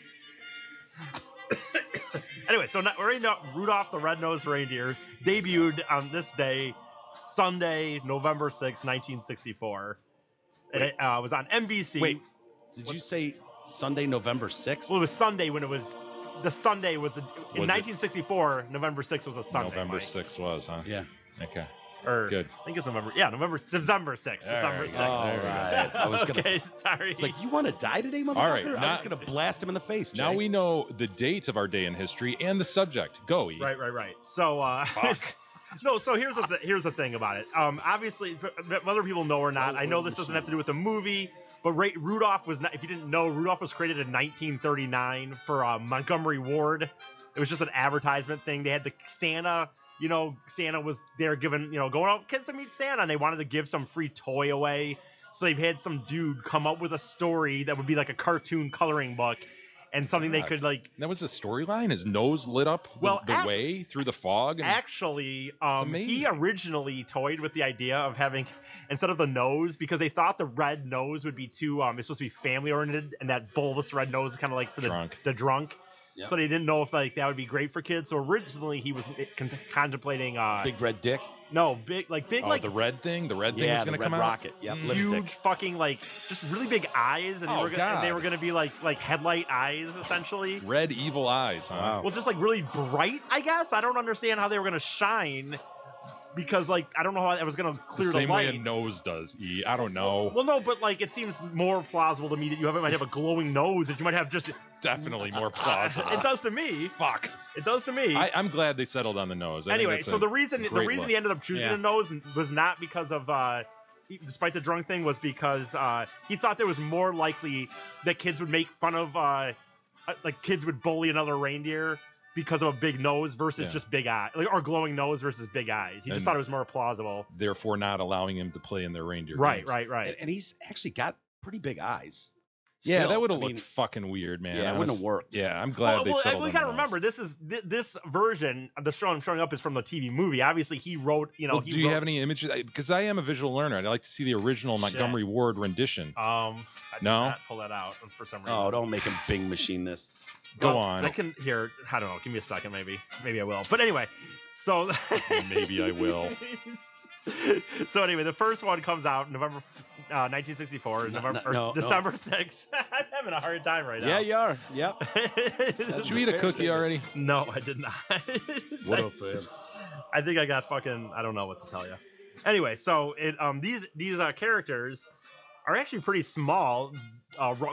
Anyway, so Rudolph the Red-Nosed Reindeer debuted on this day, Sunday, November 6, 1964. It was on NBC. Wait. Did you say Sunday, November 6th? Well, it was Sunday when it was... The Sunday was... In 1964, November 6th was a Sunday. November 6th was, huh? Yeah. Okay. Or, good. I think it's November... Yeah, December 6th. December 6th. All right. I was gonna, okay, sorry. It's like, you want to die today, motherfucker? All right. I'm just going to blast him in the face, Jay. Now we know the date of our day in history and the subject. Go, E. Right. So, Fuck. No, so here's the thing about it. Obviously, whether people know or not, I know this doesn't have to do with the movie, but Rudolph was not. If you didn't know, Rudolph was created in 1939 for Montgomery Ward. It was just an advertisement thing. They had the Santa. Santa was there giving, going out kids to meet Santa, and they wanted to give some free toy away. So they've had some dude come up with a story that would be like a cartoon coloring book. And something they could like. That was the storyline. His nose lit up the way through the fog. And actually, he originally toyed with the idea of having, instead of the nose, because they thought the red nose would be too. It's supposed to be family oriented, and that bulbous red nose is kind of like for the drunk. Yep. So they didn't know if that would be great for kids. So originally he was contemplating big red dick. No, big like the red thing. The red thing was going to come out. Rocket. Yep, huge lipstick. Fucking just really big eyes, and they were gonna be like headlight eyes essentially. Red evil eyes. Huh? Wow. Well, just really bright. I guess I don't understand how they were gonna shine. Because I don't know how I was gonna clear the light. Same way a nose does, E. I don't know. Well, no, but it seems more plausible to me that you might have a glowing nose, that you might have just definitely more plausible. It does to me. Fuck. It does to me. I'm glad they settled on the nose. Anyway, so the reason he ended up choosing the nose was not because of despite the drunk thing, was because he thought there was more likely that kids would make fun of kids would bully another reindeer because of a big nose versus just big eye, or glowing nose versus big eyes. He just thought it was more plausible. Therefore, not allowing him to play in their reindeer games. Right. And he's actually got pretty big eyes. Still, yeah, that would have looked fucking weird, man. Yeah, it wouldn't have worked. Yeah, I'm glad they settled on we gotta remember, this version of the show I'm showing up is from the TV movie. Obviously, he wrote, do you have any images? Because I am a visual learner. I'd like to see the original Montgomery Ward rendition. I did not pull that out for some reason. Oh, don't make him Bing machine this. Go on. I can hear. I don't know. Give me a second, maybe. Maybe I will. But anyway, so maybe I will. So anyway, the first one comes out November 1964, December 6th. I'm having a hard time right now. Yeah, you are. Yep. Did you eat a cookie already? No, I did not. What up, fam? I think I got fucking. I don't know what to tell you. Anyway, so these characters are actually pretty small.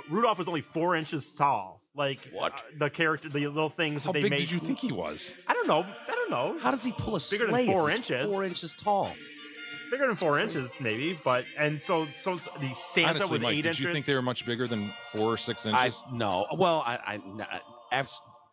Rudolph was only 4 inches tall. Like What? The character, the little things How that they big made. did you think he was? I don't know. How does he pull a Bigger than sleigh? 4 if he's inches. 4 inches tall. Bigger than 4 inches, maybe. But the Santa Honestly, was Mike, 8 did inches. you think they were much bigger than 4 or 6 inches? No. Well,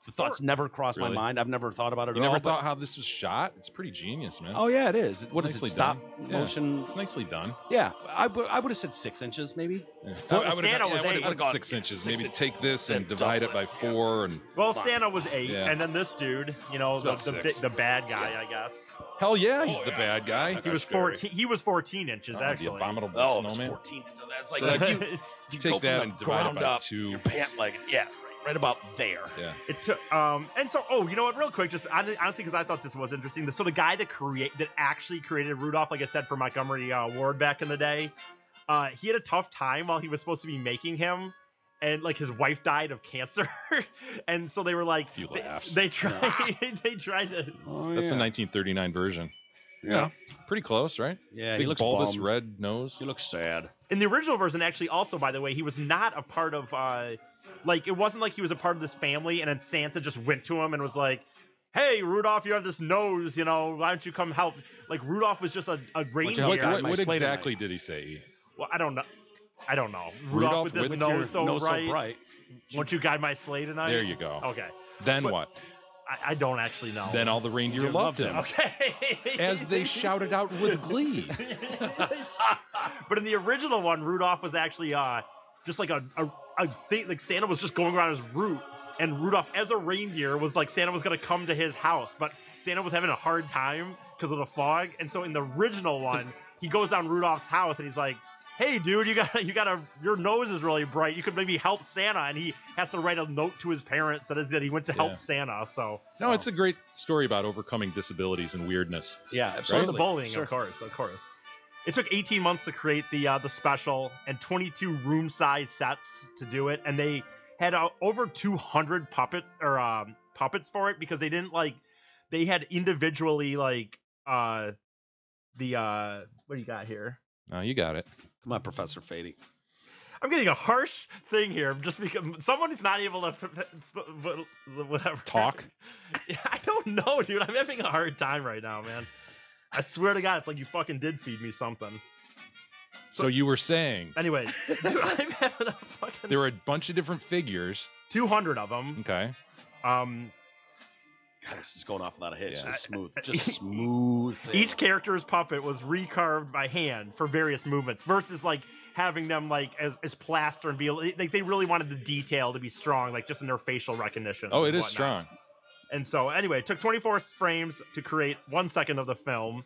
the thoughts never crossed Really? my mind. I've never thought about it You at all. never thought how this was shot? It's pretty genius, man. Oh yeah, it is. It's What is it? nicely Stop done. motion. Yeah, it's nicely done. Yeah, I would have said 6 inches maybe. Yeah. Well, Santa was 8. I'd gone 6 inches. Maybe take this and divide it by 4 and. Well, Santa was 8, Yeah. and then this dude, It's about 6. the bad guy, I guess. Hell yeah, he's the bad guy. He was 14. He was 14 inches The actually. abominable Oh, it's snowman. 14 inches. That's like So if you go take that from and the divide it ground by up, 2. your pant leg. Yeah, right about there. Yeah. It took and so you know what, real quick, just honestly, because I thought this was interesting. So the guy that actually created Rudolph, like I said, for Montgomery Ward back in the day, he had a tough time while he was supposed to be making him, and like his wife died of cancer, and so they were like, they tried to. Oh, That's the 1939 version. Yeah, pretty close, right? Yeah, Big he looks bulbous bummed. red nose. He looks sad. In the original version, actually, also by the way, he was not a part of like it wasn't like he was a part of this family, and then Santa just went to him and was like, "Hey, Rudolph, you have this nose, you know, why don't you come help?" Like Rudolph was just a reindeer. What exactly did he say? Well, I don't know. Rudolph with this with nose your so nose so bright. bright. Won't you guide my sleigh tonight? There you go. Okay. Then But- what? I don't actually know. Then all the reindeer loved him. Okay. As they shouted out with glee. But in the original one, Rudolph was actually just like a thing. Like Santa was just going around his route, and Rudolph, as a reindeer, was like Santa was gonna come to his house, but Santa was having a hard time because of the fog, and so in the original one, he goes down Rudolph's house and he's like, "Hey, dude, your nose is really bright. You could maybe help Santa," and he has to write a note to his parents that he went to help Santa. So No, it's a great story about overcoming disabilities and weirdness. Yeah, So absolutely. the bullying, Sure. of course. It took 18 months to create the special and 22 room-size sets to do it, and they had over 200 puppets for it because they didn't they had individually what do you got here? No, you got it. Come on, Professor Fady. I'm getting a harsh thing here just because someone is not able to whatever Talk? Yeah, I don't know, dude. I'm having a hard time right now, man. I swear to God, it's like you fucking did feed me something. So you were saying Anyway, dude, I'm having a fucking there were a bunch of different figures. 200 of them. Okay. God, this is going off without a hitch. Yeah. Just smooth. Just smooth. Each character's puppet was recarved by hand for various movements versus like having them like as plaster and be like they really wanted the detail to be strong, like just in their facial recognition. Oh, it is strong. And so anyway, it took 24 frames to create 1 second of the film.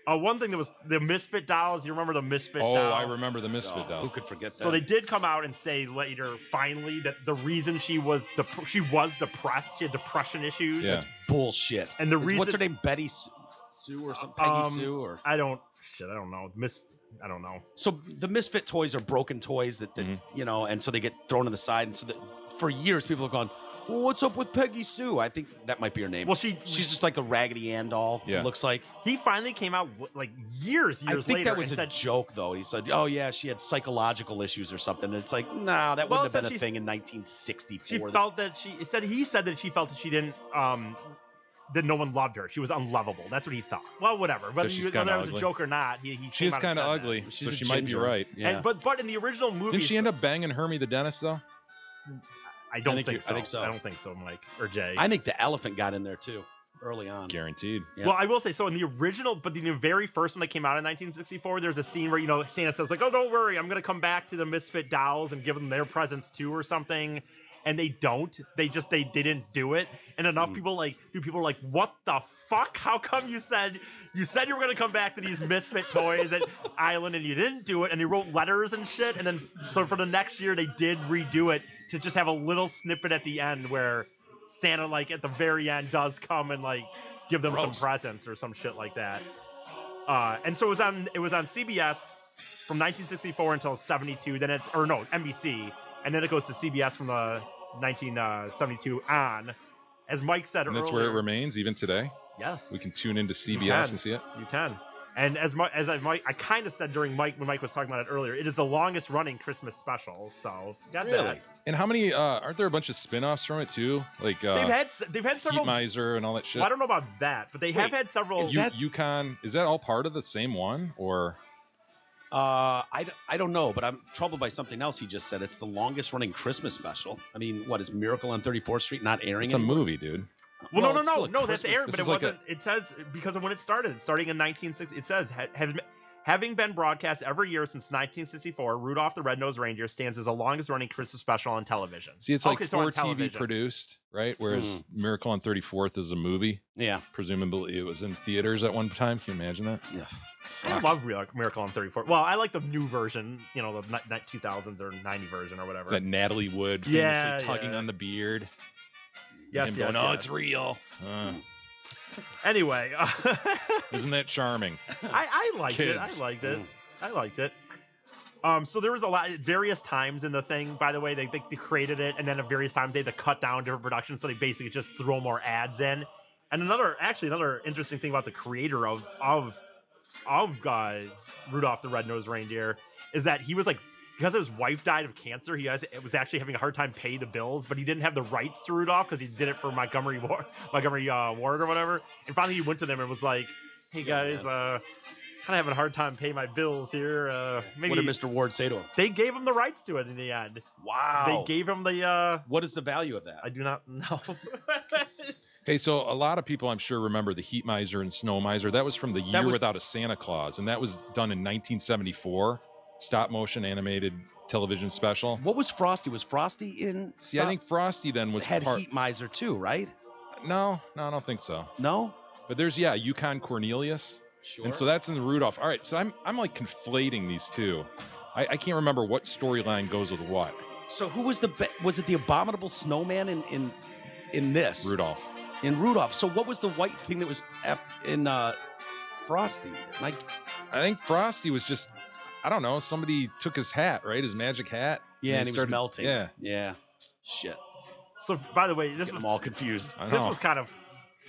One thing that was the Misfit dolls. You remember the Misfit doll? Oh, I remember the Misfit dolls. Who could forget that? So they did come out and say later, finally, that the reason she was depressed, she had depression issues. Yeah. That's bullshit. And the reason What's her name? Betty Sue or something? Peggy Sue or I don't know. I don't know. So the Misfit toys are broken toys that you know, and so they get thrown to the side, and so that for years people have gone, well, what's up with Peggy Sue? I think that might be her name. Well, she's just like a Raggedy Ann doll. Yeah. It looks like. He finally came out like years I think later that was and a said, joke, though. He said, "Oh yeah, she had psychological issues or something." And it's like, nah, that Well, wouldn't have so been a she- thing in 1964. she felt that he said that she felt that she didn't that no one loved her. She was unlovable. That's what he thought. Well, whatever. Whether she's whether kinda that was a ugly. joke or not, he She is kind of ugly, She's so a she might be ginger. right. Yeah. And but in the original movie, Didn't she end up banging Hermie the dentist though? I don't think think you- so. I think so. I don't think so, Mike or Jay. I think the elephant got in there too, early on. Guaranteed. Yeah. Well, I will say, so in the original, but in the very first one that came out in 1964, there's a scene where, you know, Santa says like, "Oh, don't worry, I'm going to come back to the Misfit dolls and give them their presents too," or something. And they don't. They didn't do it. And enough people are like, "What the fuck? How come you said you were going to come back to these Misfit toys at Island and you didn't do it?" And he wrote letters and shit. And then so for the next year, they did redo it to just have a little snippet at the end where Santa, like at the very end, does come and like give them some presents or some shit like that. And so it was on CBS from 1964 until 72. Then NBC, and then it goes to CBS from the 1972 on. As Mike said And earlier, that's where it remains even today. Yes, We can tune into CBS and see it. You can. And as much as I kind of said when Mike was talking about it earlier, it is the longest running Christmas special. So got that. And how many? Aren't there a bunch of spin-offs from it too? Like they've had several. Heat Miser and all that shit. Well, I don't know about that, but they have had several. Yukon? Is that all part of the same one or? I don't know, but I'm troubled by something else he just said. It's the longest running Christmas special. I mean, what is Miracle on 34th Street not airing? It's anymore? a movie, dude. Well, no, that's aired, but it wasn't. It says because of when it started, starting in 1960. It says having been broadcast every year since 1964, Rudolph the Red-Nosed Reindeer stands as the longest running Christmas special on television. See, it's like for TV produced, right? Whereas Miracle on 34th is a movie. Yeah. Presumably it was in theaters at one time. Can you imagine that? Yeah. I love Miracle on 34th. Well, I like the new version, the 2000s or 90 version or whatever. It's that Natalie Wood famously tugging on the beard. Yes, yes, yes. It's real. Anyway. Isn't that charming? I liked it. I liked it. So there was various times in the thing, by the way, they created it, and then at various times they had to cut down different productions, so they basically just throw more ads in. And another interesting thing about the creator of Rudolph the Red-Nosed Reindeer is that he was like, because his wife died of cancer, he was actually having a hard time paying the bills, but he didn't have the rights to Rudolph because he did it for Montgomery Ward or whatever. And finally he went to them and was like, hey guys, kind of having a hard time paying my bills here. Maybe. What did Mr. Ward say to him? They gave him the rights to it in the end. Wow. They gave him the... What is the value of that? I do not know. Hey, so a lot of people, I'm sure, remember the Heat Miser and Snow Miser. That was from the Year Without a Santa Claus, and that was done in 1974. Stop motion animated television special. What was Frosty? Was Frosty in? See, I think Frosty then had Heat Miser too, right? No, I don't think so. No, but there's Yukon Cornelius. Sure. And so that's in the Rudolph. All right, so I'm like conflating these two. I can't remember what storyline goes with what. So who was was it the Abominable Snowman in this? Rudolph. In Rudolph. So what was the white thing that was in Frosty? I think Frosty was just. I don't know. Somebody took his hat, right? His magic hat. Yeah, and he was melting. Yeah. Shit. So, by the way, I'm all confused. This was kind of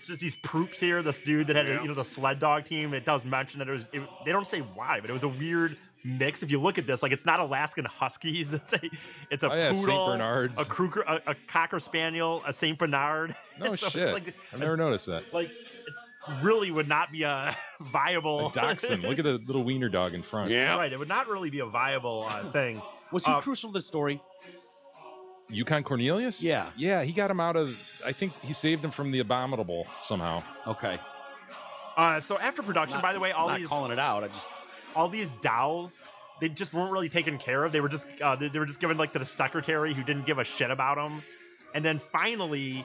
just these proops here. This dude that had, the sled dog team. It does mention that they don't say why, but it was a weird mix. If you look at this, like it's not Alaskan Huskies. It's a poodle, Saint Bernards, a Cocker Spaniel, a Saint Bernard. No so shit. I've never noticed that. Like really would not be a viable dachshund. Look at the little wiener dog in front. Yeah, right. It would not really be a viable thing. Was he crucial to the story? Yukon Cornelius? Yeah. Yeah, he got him out of. I think he saved him from the Abominable somehow. Okay. So after production, by the way, all these dolls, they just weren't really taken care of. They were just given like to the secretary who didn't give a shit about them, and then finally.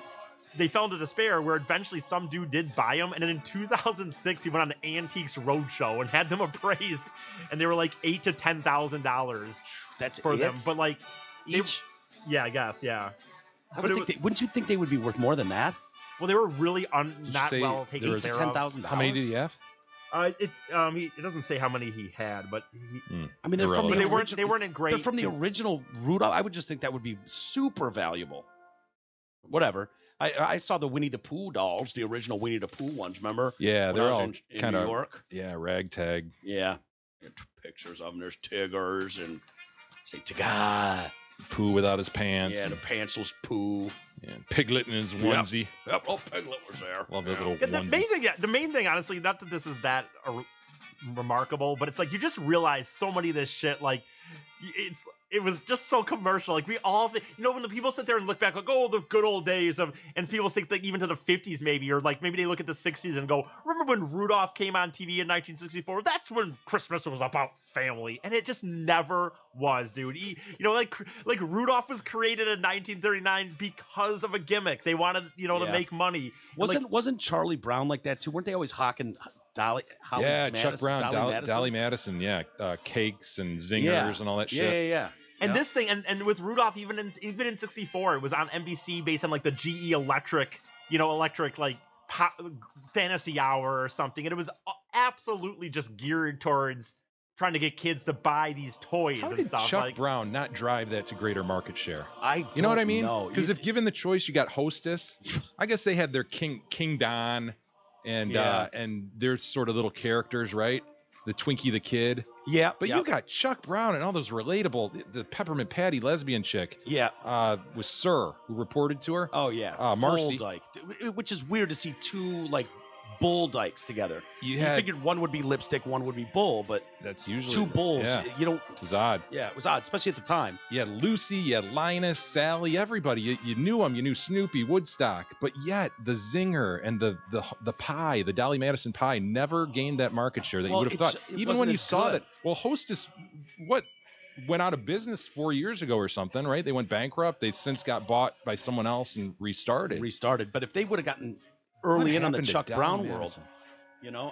They fell into despair where eventually some dude did buy them. And then in 2006, he went on the Antiques Roadshow and had them appraised. And they were like $8,000 to $10,000. That's for them. But like each? Yeah, I guess. Yeah. Wouldn't you think they would be worth more than that? Well, they were really not well taken care of. $10,000. How many did he have? It doesn't say how many he had, but I mean, they're from the original, they weren't in great. They're from the original Rudolph. I would just think that would be super valuable. Whatever. I saw the Winnie the Pooh dolls, the original Winnie the Pooh ones, remember? Yeah, they're all kind of New York. Yeah, ragtag. Yeah. Pictures of them. There's Tiggers and say Tigger. Pooh without his pants. Yeah, the pantsless Pooh. Yeah, Piglet in his onesie. Yep. Oh, Piglet was there. Love that little onesie. The main thing, honestly, not that this is that remarkable, but it's like you just realize so many of this shit, like it was just so commercial. Like we all when the people sit there and look back like, oh, the good old days of, and people think that even to the 50s maybe, or like maybe they look at the 60s and go, remember when Rudolph came on TV in 1964? That's when Christmas was about family. And it just never was, dude. Like Rudolph was created in 1939 because of a gimmick. They wanted to make money. Wasn't Charlie Brown like that too? Weren't they always hawking Holly Madison, Chuck Brown, Dolly Madison, cakes and zingers and all that shit. Yeah. And this thing, and with Rudolph, even in 64, it was on NBC based on like the GE Electric, like pop, Fantasy Hour or something, and it was absolutely just geared towards trying to get kids to buy these toys How and did stuff. Chuck Brown not drive that to greater market share? You know what I mean? Because if given the choice, you got Hostess. I guess they had their King Don. and they're sort of little characters, right? The Twinkie the Kid. Yeah. But you got Chuck Brown and all those relatable, the Peppermint Patty lesbian chick. Yeah. Was Sir, who reported to her. Oh, yeah. Marcy. Full dyke. Which is weird to see two, like, bull dykes together. You had, figured one would be lipstick, one would be bull, but that's usually two bulls. Yeah. You don't. It was odd. Yeah, it was odd, especially at the time. You had Lucy, you had Linus, Sally, everybody. You knew them. You knew Snoopy, Woodstock, but yet the Zinger and the pie, the Dolly Madison pie, never gained that market share that you would have thought. Even when you saw that, well, Hostess, went out of business 4 years ago or something, right? They went bankrupt. They've since got bought by someone else and restarted. But if they would have gotten early in on the Chuck Brown world,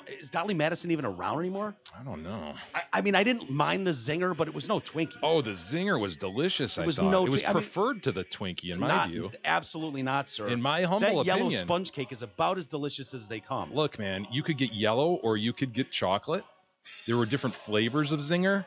is Dolly Madison even around anymore? I don't know. I mean, I didn't mind the Zinger, but it was no Twinkie. Oh, the Zinger was delicious. It was preferred to the Twinkie in my view. Absolutely not, sir. In my humble opinion, yellow sponge cake is about as delicious as they come. Look, man, you could get yellow or you could get chocolate. There were different flavors of Zinger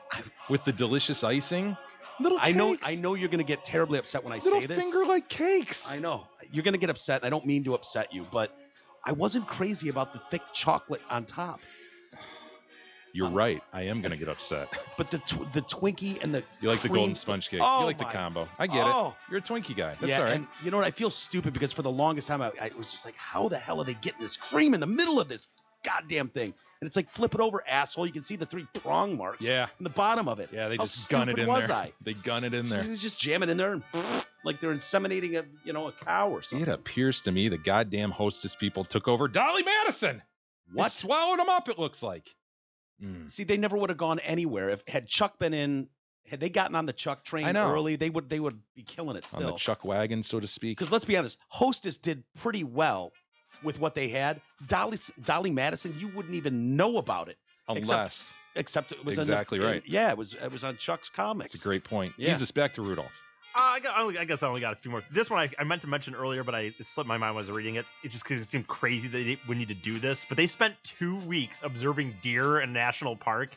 with the delicious icing. Little cakes. I know you're going to get terribly upset when I Little say this. finger-like cakes. I know. You're going to get upset. I don't mean to upset you, but I wasn't crazy about the thick chocolate on top. You're right. I am going to get upset. But the Twinkie and the You like the golden sponge cake. You like the combo. I get it. You're a Twinkie guy. That's all right. And you know what? I feel stupid because for the longest time, I was just like, how the hell are they getting this cream in the middle of this goddamn thing? And it's like, flip it over, asshole. You can see the 3 prong marks in the bottom of it. Yeah, they how just gun it in was there. I? They gun it in there. They just jam it in there and like they're inseminating a cow or something. It appears to me the goddamn Hostess people took over Dolly Madison. What? They swallowed them up, it looks like. See, they never would have gone anywhere. Had Chuck been in, had they gotten on the Chuck train early, they would be killing it still. On the Chuck wagon, so to speak. Because let's be honest, Hostess did pretty well with what they had. Dolly Madison, you wouldn't even know about it. Except it was exactly right. Yeah, it was on Chuck's comics. That's a great point. Yeah. Leads us back to Rudolph. I guess I only got a few more. This one I meant to mention earlier, but it slipped my mind when I was reading it. It's just because it seemed crazy that they would need to do this. But they spent 2 weeks observing deer in National Park.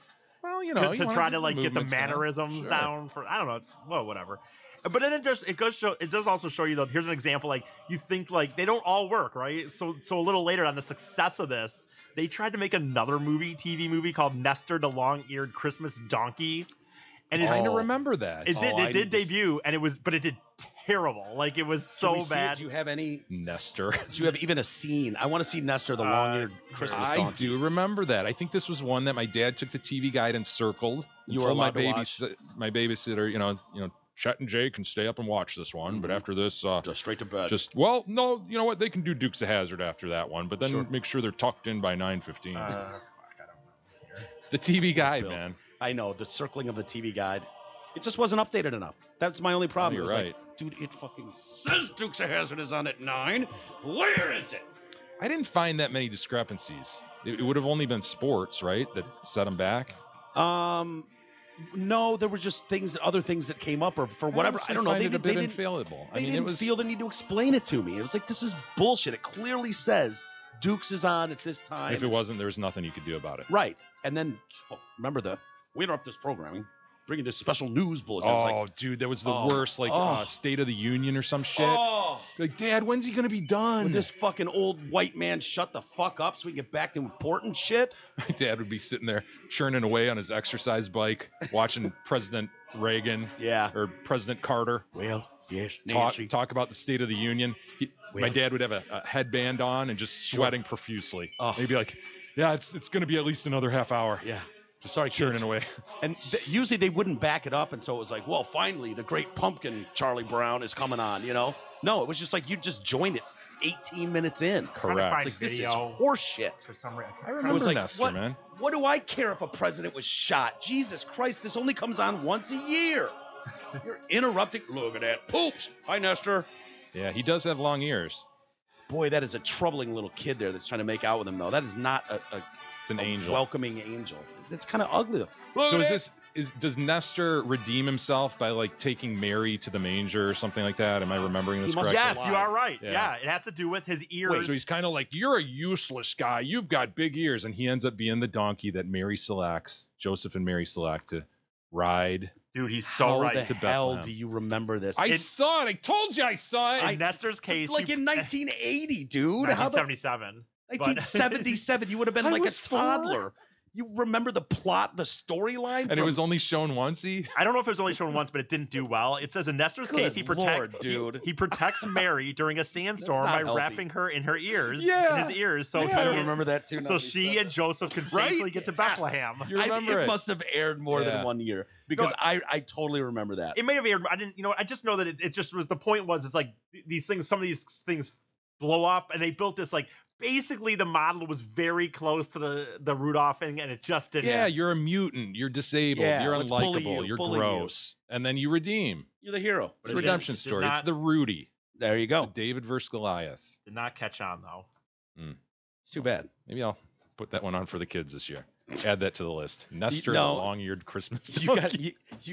Well, to try to like get the mannerisms down for I don't know, well, whatever. But then it does also show you though. Here's an example. Like you think like they don't all work, right? So a little later on the success of this, they tried to make another TV movie called Nestor the Long-Eared Christmas Donkey. And I remember that. It did debut, and it did terrible. Like it was so bad. Do you have any Nestor? Do you have even a scene? I want to see Nestor the Long-Eared Christmas Donkey. I do remember that. I think this was one that my dad took the TV guide and circled. You were allowed to watch. My babysitter, you know, Chet and Jay can stay up and watch this one, but after this, just straight to bed. No, you know what? They can do Dukes of Hazzard after that one, but then make sure they're tucked in by 9:15. I don't know. The TV guide, man. I know the circling of the TV guide. It just wasn't updated enough. That's my only problem. You're right, like, dude. It fucking says Dukes of Hazzard is on at 9. Where is it? I didn't find that many discrepancies. It would have only been sports, right, that set them back. No, there were just other things that came up, or for whatever. I don't know. They didn't infallible. They didn't feel the need to explain it to me. It was like, this is bullshit. It clearly says Dukes is on at this time. And if it wasn't, there was nothing you could do about it. Right. And then remember we interrupt this programming, bringing this special news bulletin. Oh, dude, that was the worst. Like State of the Union or some shit. Like, Dad, when's he gonna be done? Would this fucking old white man shut the fuck up so we can get back to important shit? My dad would be sitting there churning away on his exercise bike, watching President Reagan, or President Carter. Well, yes, talk about the State of the Union. My dad would have a headband on and just sweating profusely. He'd be like, "Yeah, it's gonna be at least another half hour." Yeah. Sorry, churning away. And usually they wouldn't back it up, and so it was like, well, finally, the great pumpkin Charlie Brown is coming on, you know? No, it was just like you just joined it 18 minutes in. Correct. It's like, this is horseshit. For some reason. I remember Nestor, man. What do I care if a president was shot? Jesus Christ, this only comes on once a year. You're interrupting. Look at that. Poops. Hi, Nestor. Yeah, he does have long ears. Boy, that is a troubling little kid there that's trying to make out with him, though. That is not it's an angel. Welcoming angel. It's kind of ugly, though. So does Nestor redeem himself by like taking Mary to the manger or something like that? Am I remembering this correctly? Yes, you are right. Yeah, it has to do with his ears. Wait, so he's kind of like, you're a useless guy. You've got big ears, and he ends up being the donkey that Mary selects, Joseph and Mary select to ride. Dude, he's so right. How the hell do you remember this? I saw it. I told you I saw it. In Nestor's case, like in 1980, dude. 1977. 1977. You would have been like a toddler. You remember the plot, the storyline? And it was only shown once, I don't know if it was only shown once, but it didn't do well. It says in Nestor's case, he protects Mary during a sandstorm by wrapping her in her ears, in his ears. So I remember that too. So she and Joseph can safely get to Bethlehem. You remember it must have aired more than 1 year because I totally remember that. It may have aired. I didn't. I just know that it just was. The point was, it's like these things. Some of these things blow up, and they built this like. Basically, the model was very close to the Rudolph thing, and it just didn't. Yeah, you're a mutant. You're disabled. You're unlikable. You're gross. And then you redeem. You're the hero. It's a redemption story. It's the Rudy. There you go. It's David versus Goliath. Did not catch on, though. It's too bad. Maybe I'll put that one on for the kids this year. Add that to the list. Nestor, the long-eared Christmas. You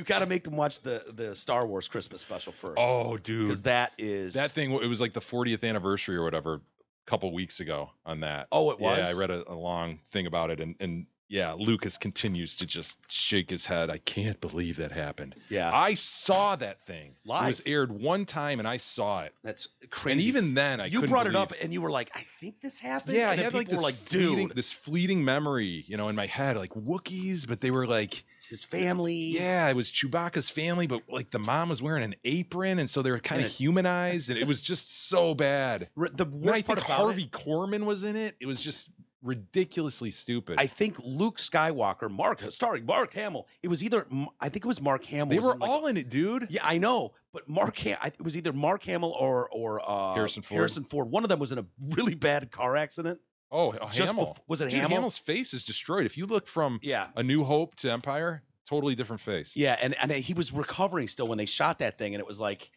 got to make them watch the Star Wars Christmas special first. Oh, dude. Because that thing. It was like the 40th anniversary or whatever. Couple weeks ago on that. Oh, it was? Yeah, I read a long thing about it, and yeah, Lucas continues to just shake his head. I can't believe that happened. Yeah. I saw that thing. Live. It was aired one time, and I saw it. That's crazy. And even then, I couldn't brought believe it up, and you were like, I think this happened? Yeah, and I had like this fleeting memory, in my head, like Wookiees, but they were like his family. Yeah, it was Chewbacca's family, but like the mom was wearing an apron, and so they were kind of humanized, and it was just so bad. The worst part about Harvey Korman was in it. It was just ridiculously stupid. I think Luke Skywalker, starring Mark Hamill. It was either I think it was Mark Hamill. They were all in it, dude. Yeah, I know, but it was either Mark Hamill or Harrison Ford. Harrison Ford. One of them was in a really bad car accident. Oh, Hamill. Was it Dude, Hamill? Hamill's face is destroyed. If you look from A New Hope to Empire, totally different face. Yeah, and he was recovering still when they shot that thing, and it was like,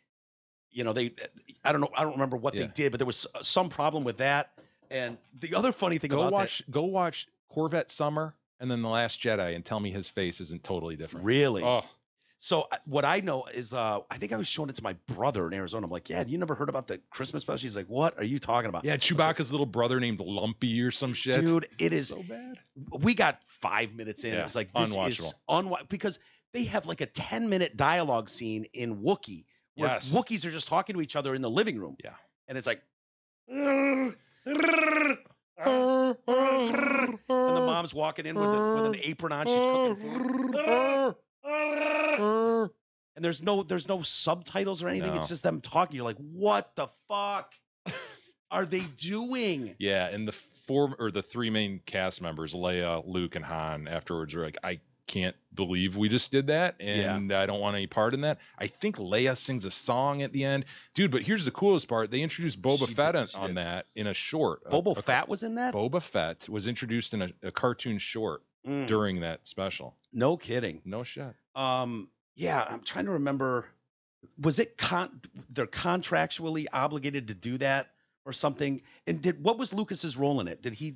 I don't remember what they did, but there was some problem with that. And the other funny thing go watch Corvette Summer and then The Last Jedi and tell me his face isn't totally different. Really? Oh. So what I know is I think I was showing it to my brother in Arizona. I'm like, yeah, you never heard about the Christmas special? He's like, what are you talking about? Yeah, Chewbacca's little brother named Lumpy or some shit. Dude, it is so bad. We got 5 minutes in. It was like, this is because they have like a 10-minute dialogue scene in Wookiee where Wookiees are just talking to each other in the living room. Yeah. And it's like, and the mom's walking in with an apron on. She's cooking food. And there's no subtitles or anything. No. It's just them talking. You're like, what the fuck are they doing? Yeah, and the three main cast members, Leia, Luke, and Han, afterwards were like, I can't believe we just did that, and I don't want any part in that. I think Leia sings a song at the end. Dude, but here's the coolest part. They introduced Boba Fett on that in a short. Boba Fett was in that? Boba Fett was introduced in a cartoon short during that special. No kidding. No shit. Yeah, I'm trying to remember. Was it they're contractually obligated to do that or something? And what was Lucas's role in it? Did he?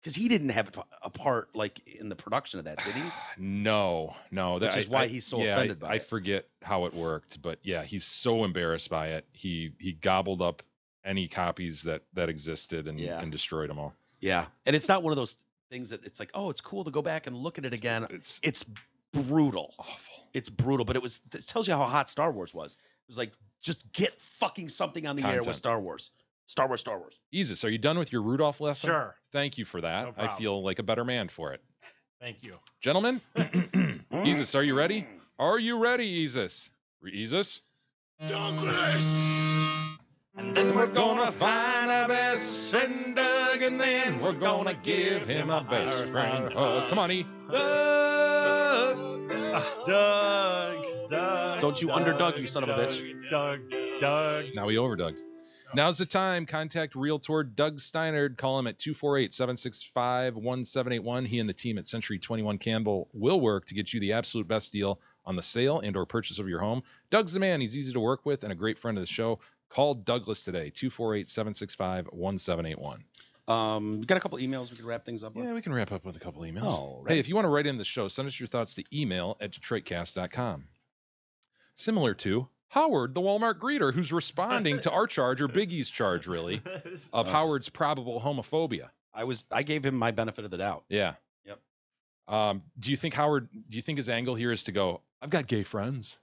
Because he didn't have a part like in the production of that, did he? No. Which is why he's so offended by it. I forget how it worked, but yeah, he's so embarrassed by it. He gobbled up any copies that existed and destroyed them all. Yeah, and it's not one of those things that it's like, oh, it's cool to go back and look at it again. It's brutal. Awful. It's brutal, but it tells you how hot Star Wars was. It was like, just get fucking something on the air with Star Wars. Star Wars. Jesus, are you done with your Rudolph lesson? Sure. Thank you for that. No I feel like a better man for it. Thank you. Gentlemen, Jesus, are you ready? Are you ready, Jesus? Jesus? Douglas! And then we're gonna find our best friend Doug, and then we're gonna give him a best friend hug. Come on, E. Doug. Don't you underdug, you son of a bitch. Doug. Now we overdugged. Now's the time. Contact Realtor Doug Steinert. Call him at 248-765-1781. He and the team at Century 21 Campbell will work to get you the absolute best deal on the sale and or purchase of your home. Doug's the man. He's easy to work with and a great friend of the show. Call Douglas today, 248-765-1781. We got a couple emails we can wrap things up with. Yeah, we can wrap up with a couple emails. Oh, right. Hey, if you want to write in the show, send us your thoughts to email@detroitcast.com. Similar to Howard, the Walmart greeter, who's responding to our charge, or Biggie's charge, really, of Howard's probable homophobia. I gave him my benefit of the doubt. Yeah. Yep. Do you think his angle here is to go, I've got gay friends?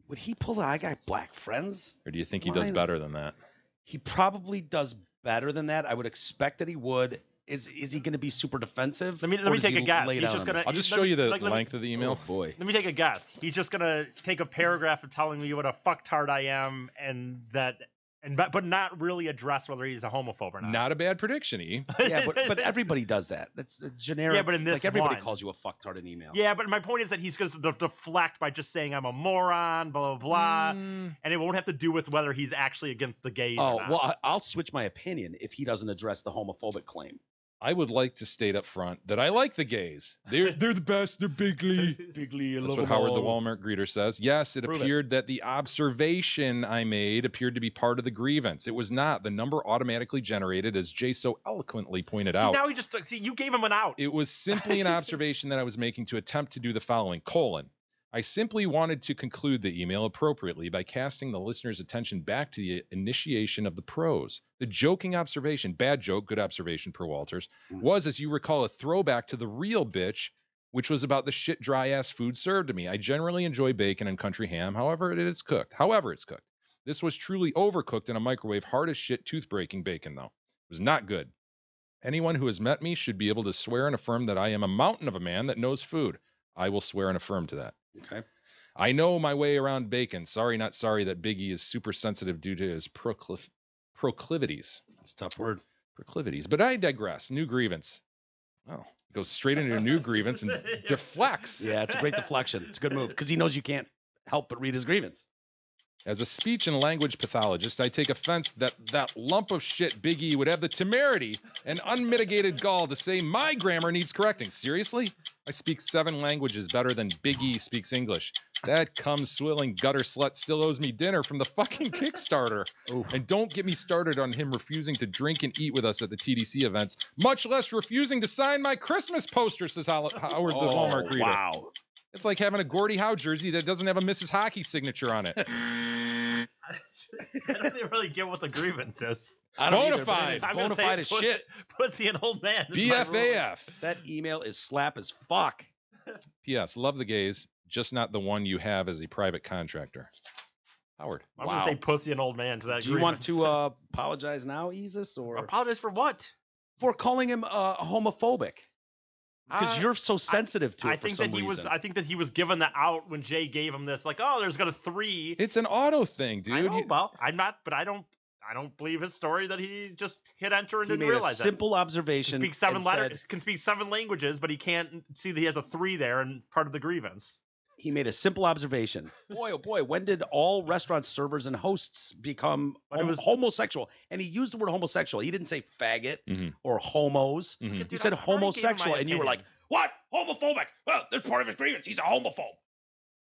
Would he pull I got black friends? Or do you think he does better than that? He probably does better than that. I would expect that he would. Is he going to be super defensive? Let me take a guess. He's just gonna. I'll just show you the length of the email. Oh boy. Let me take a guess. He's just gonna take a paragraph of telling me what a fucktard I am, but not really address whether he's a homophobe or not. Not a bad prediction, E. Yeah, but everybody does that. That's the generic. Yeah, but in this everybody one, calls you a fucktard in email. Yeah, but my point is that he's going to deflect by just saying I'm a moron, blah blah blah, and it won't have to do with whether he's actually against the gays. Oh or not. well, I'll switch my opinion if he doesn't address the homophobic claim. I would like to state up front that I like the gays. They're the best. They're bigly. Bigly. That's what Howard the Walmart greeter says. Yes, it appeared that the observation I made appeared to be part of the grievance. It was not. The number automatically generated, as Jay so eloquently pointed out. Now you gave him an out. It was simply an observation that I was making to attempt to do the following: : I simply wanted to conclude the email appropriately by casting the listener's attention back to the initiation of the prose. The joking observation, bad joke, good observation per Walters, was, as you recall, a throwback to the real bitch, which was about the shit dry-ass food served to me. I generally enjoy bacon and country ham, however it's cooked. This was truly overcooked in a microwave, hard as shit, tooth-breaking bacon, though. It was not good. Anyone who has met me should be able to swear and affirm that I am a mountain of a man that knows food. I will swear and affirm to that. Okay. I know my way around bacon. Sorry, not sorry that Biggie is super sensitive due to his proclivities. That's a tough word. Proclivities. But I digress. New grievance. Oh, goes straight into a new grievance and deflects. Yeah, it's a great deflection. It's a good move because he knows you can't help but read his grievance. As a speech and language pathologist, I take offense that lump of shit Biggie would have the temerity and unmitigated gall to say my grammar needs correcting. Seriously? I speak 7 languages better than Biggie speaks English. That cum swilling gutter slut still owes me dinner from the fucking Kickstarter. And don't get me started on him refusing to drink and eat with us at the TDC events, much less refusing to sign my Christmas poster, saes Howard the Walmart greeter. Wow. It's like having a Gordie Howe jersey that doesn't have a Mrs. Hockey signature on it. I don't really get what the grievance is. Bonafide. Bonafide as shit. Pussy and old man. BFAF. That email is slap as fuck. P.S. Love the gays, just not the one you have as a private contractor. Howard. I'm going to say pussy and old man to that. Do you want to apologize now, Isis? Or apologize for what? For calling him homophobic. Because you're so sensitive to it for some reason. I think that he was given the out when Jay gave him this, like, oh, there's got a 3. It's an auto thing, dude. I know, well, I'm not, but I don't believe his story that he just hit enter and didn't realize that. He made a simple observation. Can speak 7 languages, but he can't see that he has a 3 there and part of the grievance. He made a simple observation. Boy, oh boy, when did all restaurant servers and hosts become homosexual? And he used the word homosexual. He didn't say faggot or homos. Mm-hmm. He said homosexual, and you were like, what? Homophobic? Well, that's part of his grievance. He's a homophobe.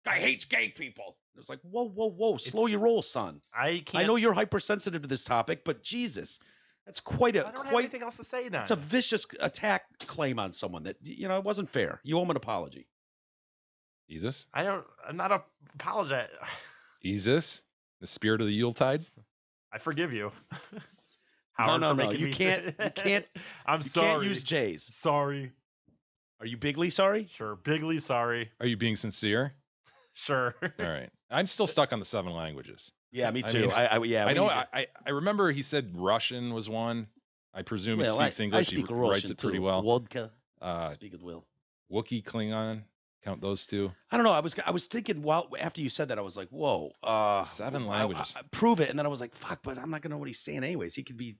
Guy hates gay people. It was like, whoa. Slow your roll, son. I know you're hypersensitive to this topic, but Jesus. That's quite a... I don't have anything else to say now. It's a vicious attack claim on someone that, it wasn't fair. You owe him an apology. Jesus? I'm not apologize. Jesus? The spirit of the Yuletide? I forgive you. No. You can't. I'm sorry. You can't use J's. Sorry. Are you bigly sorry? Sure. Bigly sorry. Are you being sincere? Sure. All right. I'm still stuck on the 7 languages. Yeah, me too. I know. I said Russian was one. I presume he speaks English. He writes it pretty well. Wodka. Speak it well. Wookiee, Klingon. Count those 2. I don't know. I was thinking after you said that, I was like, whoa. 7 languages. Prove it. And then I was like, fuck, but I'm not gonna know what he's saying anyways. He could be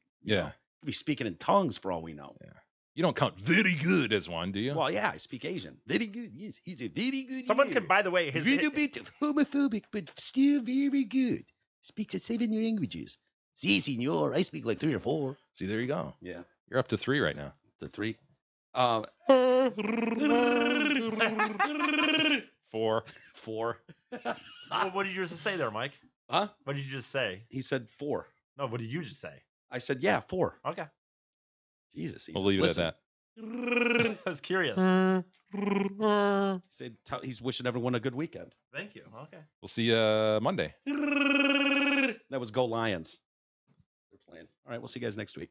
be speaking in tongues for all we know. Yeah. You don't count very good as one, do you? Well, yeah, I speak Asian. Very good. Yes, he's a very good. Someone can, by the way, a little bit homophobic, but still very good. Speaks 7 languages. Si, senor. I speak like 3 or 4. See, there you go. Yeah. You're up to 3 right now. To 3. 4. What did you just say there, Mike? Huh? What did you just say? He said 4. No, what did you just say? I said, yeah, 4. Okay. Jesus. We'll leave it at that. I was curious. He said he's wishing everyone a good weekend. Thank you. Okay. We'll see you Monday. That was Go Lions. They're playing. All right, we'll see you guys next week.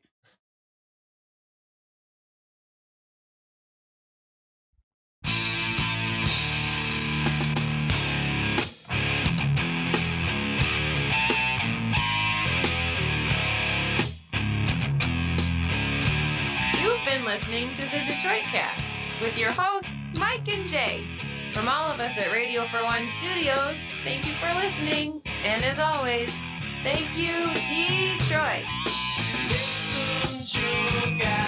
with your hosts, Mike and Jay. From all of us at Radio for One Studios, thank you for listening. And as always, thank you, Detroit. Listen, sugar.